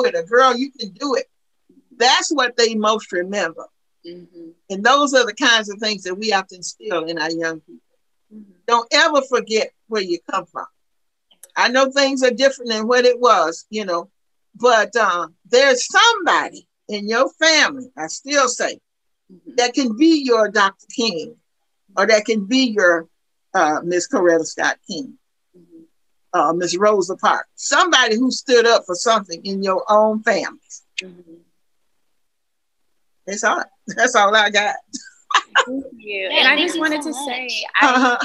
it, a girl, you can do it. That's what they most remember. And those are the kinds of things that we have to instill in our young people. Don't ever forget where you come from. I know things are different than what it was, But there's somebody in your family, I still say, that can be your Dr. King, or that can be your Miss Coretta Scott King, Miss Rosa Parks. Somebody who stood up for something in your own family. That's all I got. Thank you. And I just wanted to say, I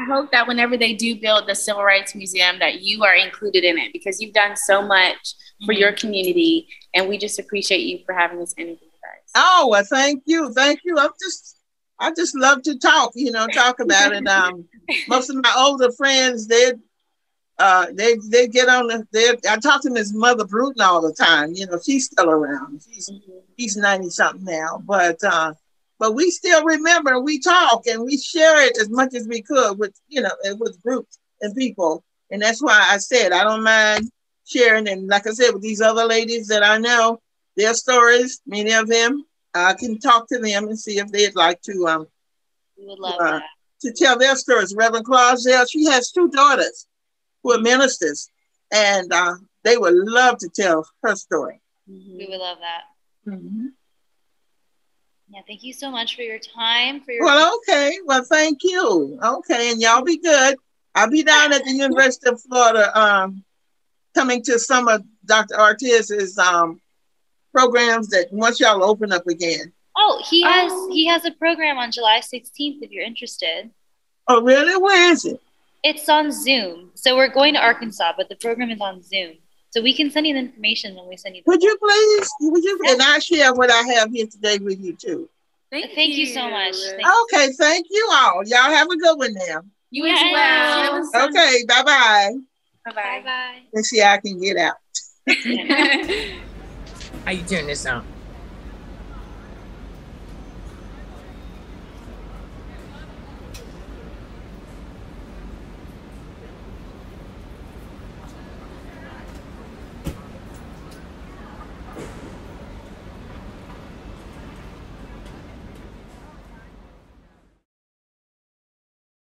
hope that whenever they do build the Civil Rights Museum, that you are included in it, because you've done so much for your community, and we just appreciate you for having this interview with us. Oh, well, thank you. I just love to talk, talk about it. Most of my older friends, they get on I talk to Miss Mother Bruton all the time. She's still around. She's 90 something now, but we still remember, we talk and we share it as much as we could with groups and people. And that's why I said I don't mind sharing. And like I said, with these other ladies that I know, their stories, many of them, I can talk to them and see if they'd like to we would love that. To tell their stories. Reverend Clausel, she has 2 daughters who are ministers, and they would love to tell her story. We would love that. Mm-hmm. Yeah, thank you so much for your time. Well, okay. Well, thank you. Okay, and y'all be good. I'll be down at the University of Florida coming to some of Dr. Ortiz's programs that once y'all open up again. Oh, he has a program on July 16th if you're interested. Oh, really? Where is it? It's on Zoom. So we're going to Arkansas, but the program is on Zoom. So we can send you the information when we send you the Would you please? Yeah. And I share what I have here today with you too. Thank you so much. Thank you all. Y'all have a good one now. You as well. Okay, bye-bye. Bye-bye. Let's see how I can get out. How you turn this on?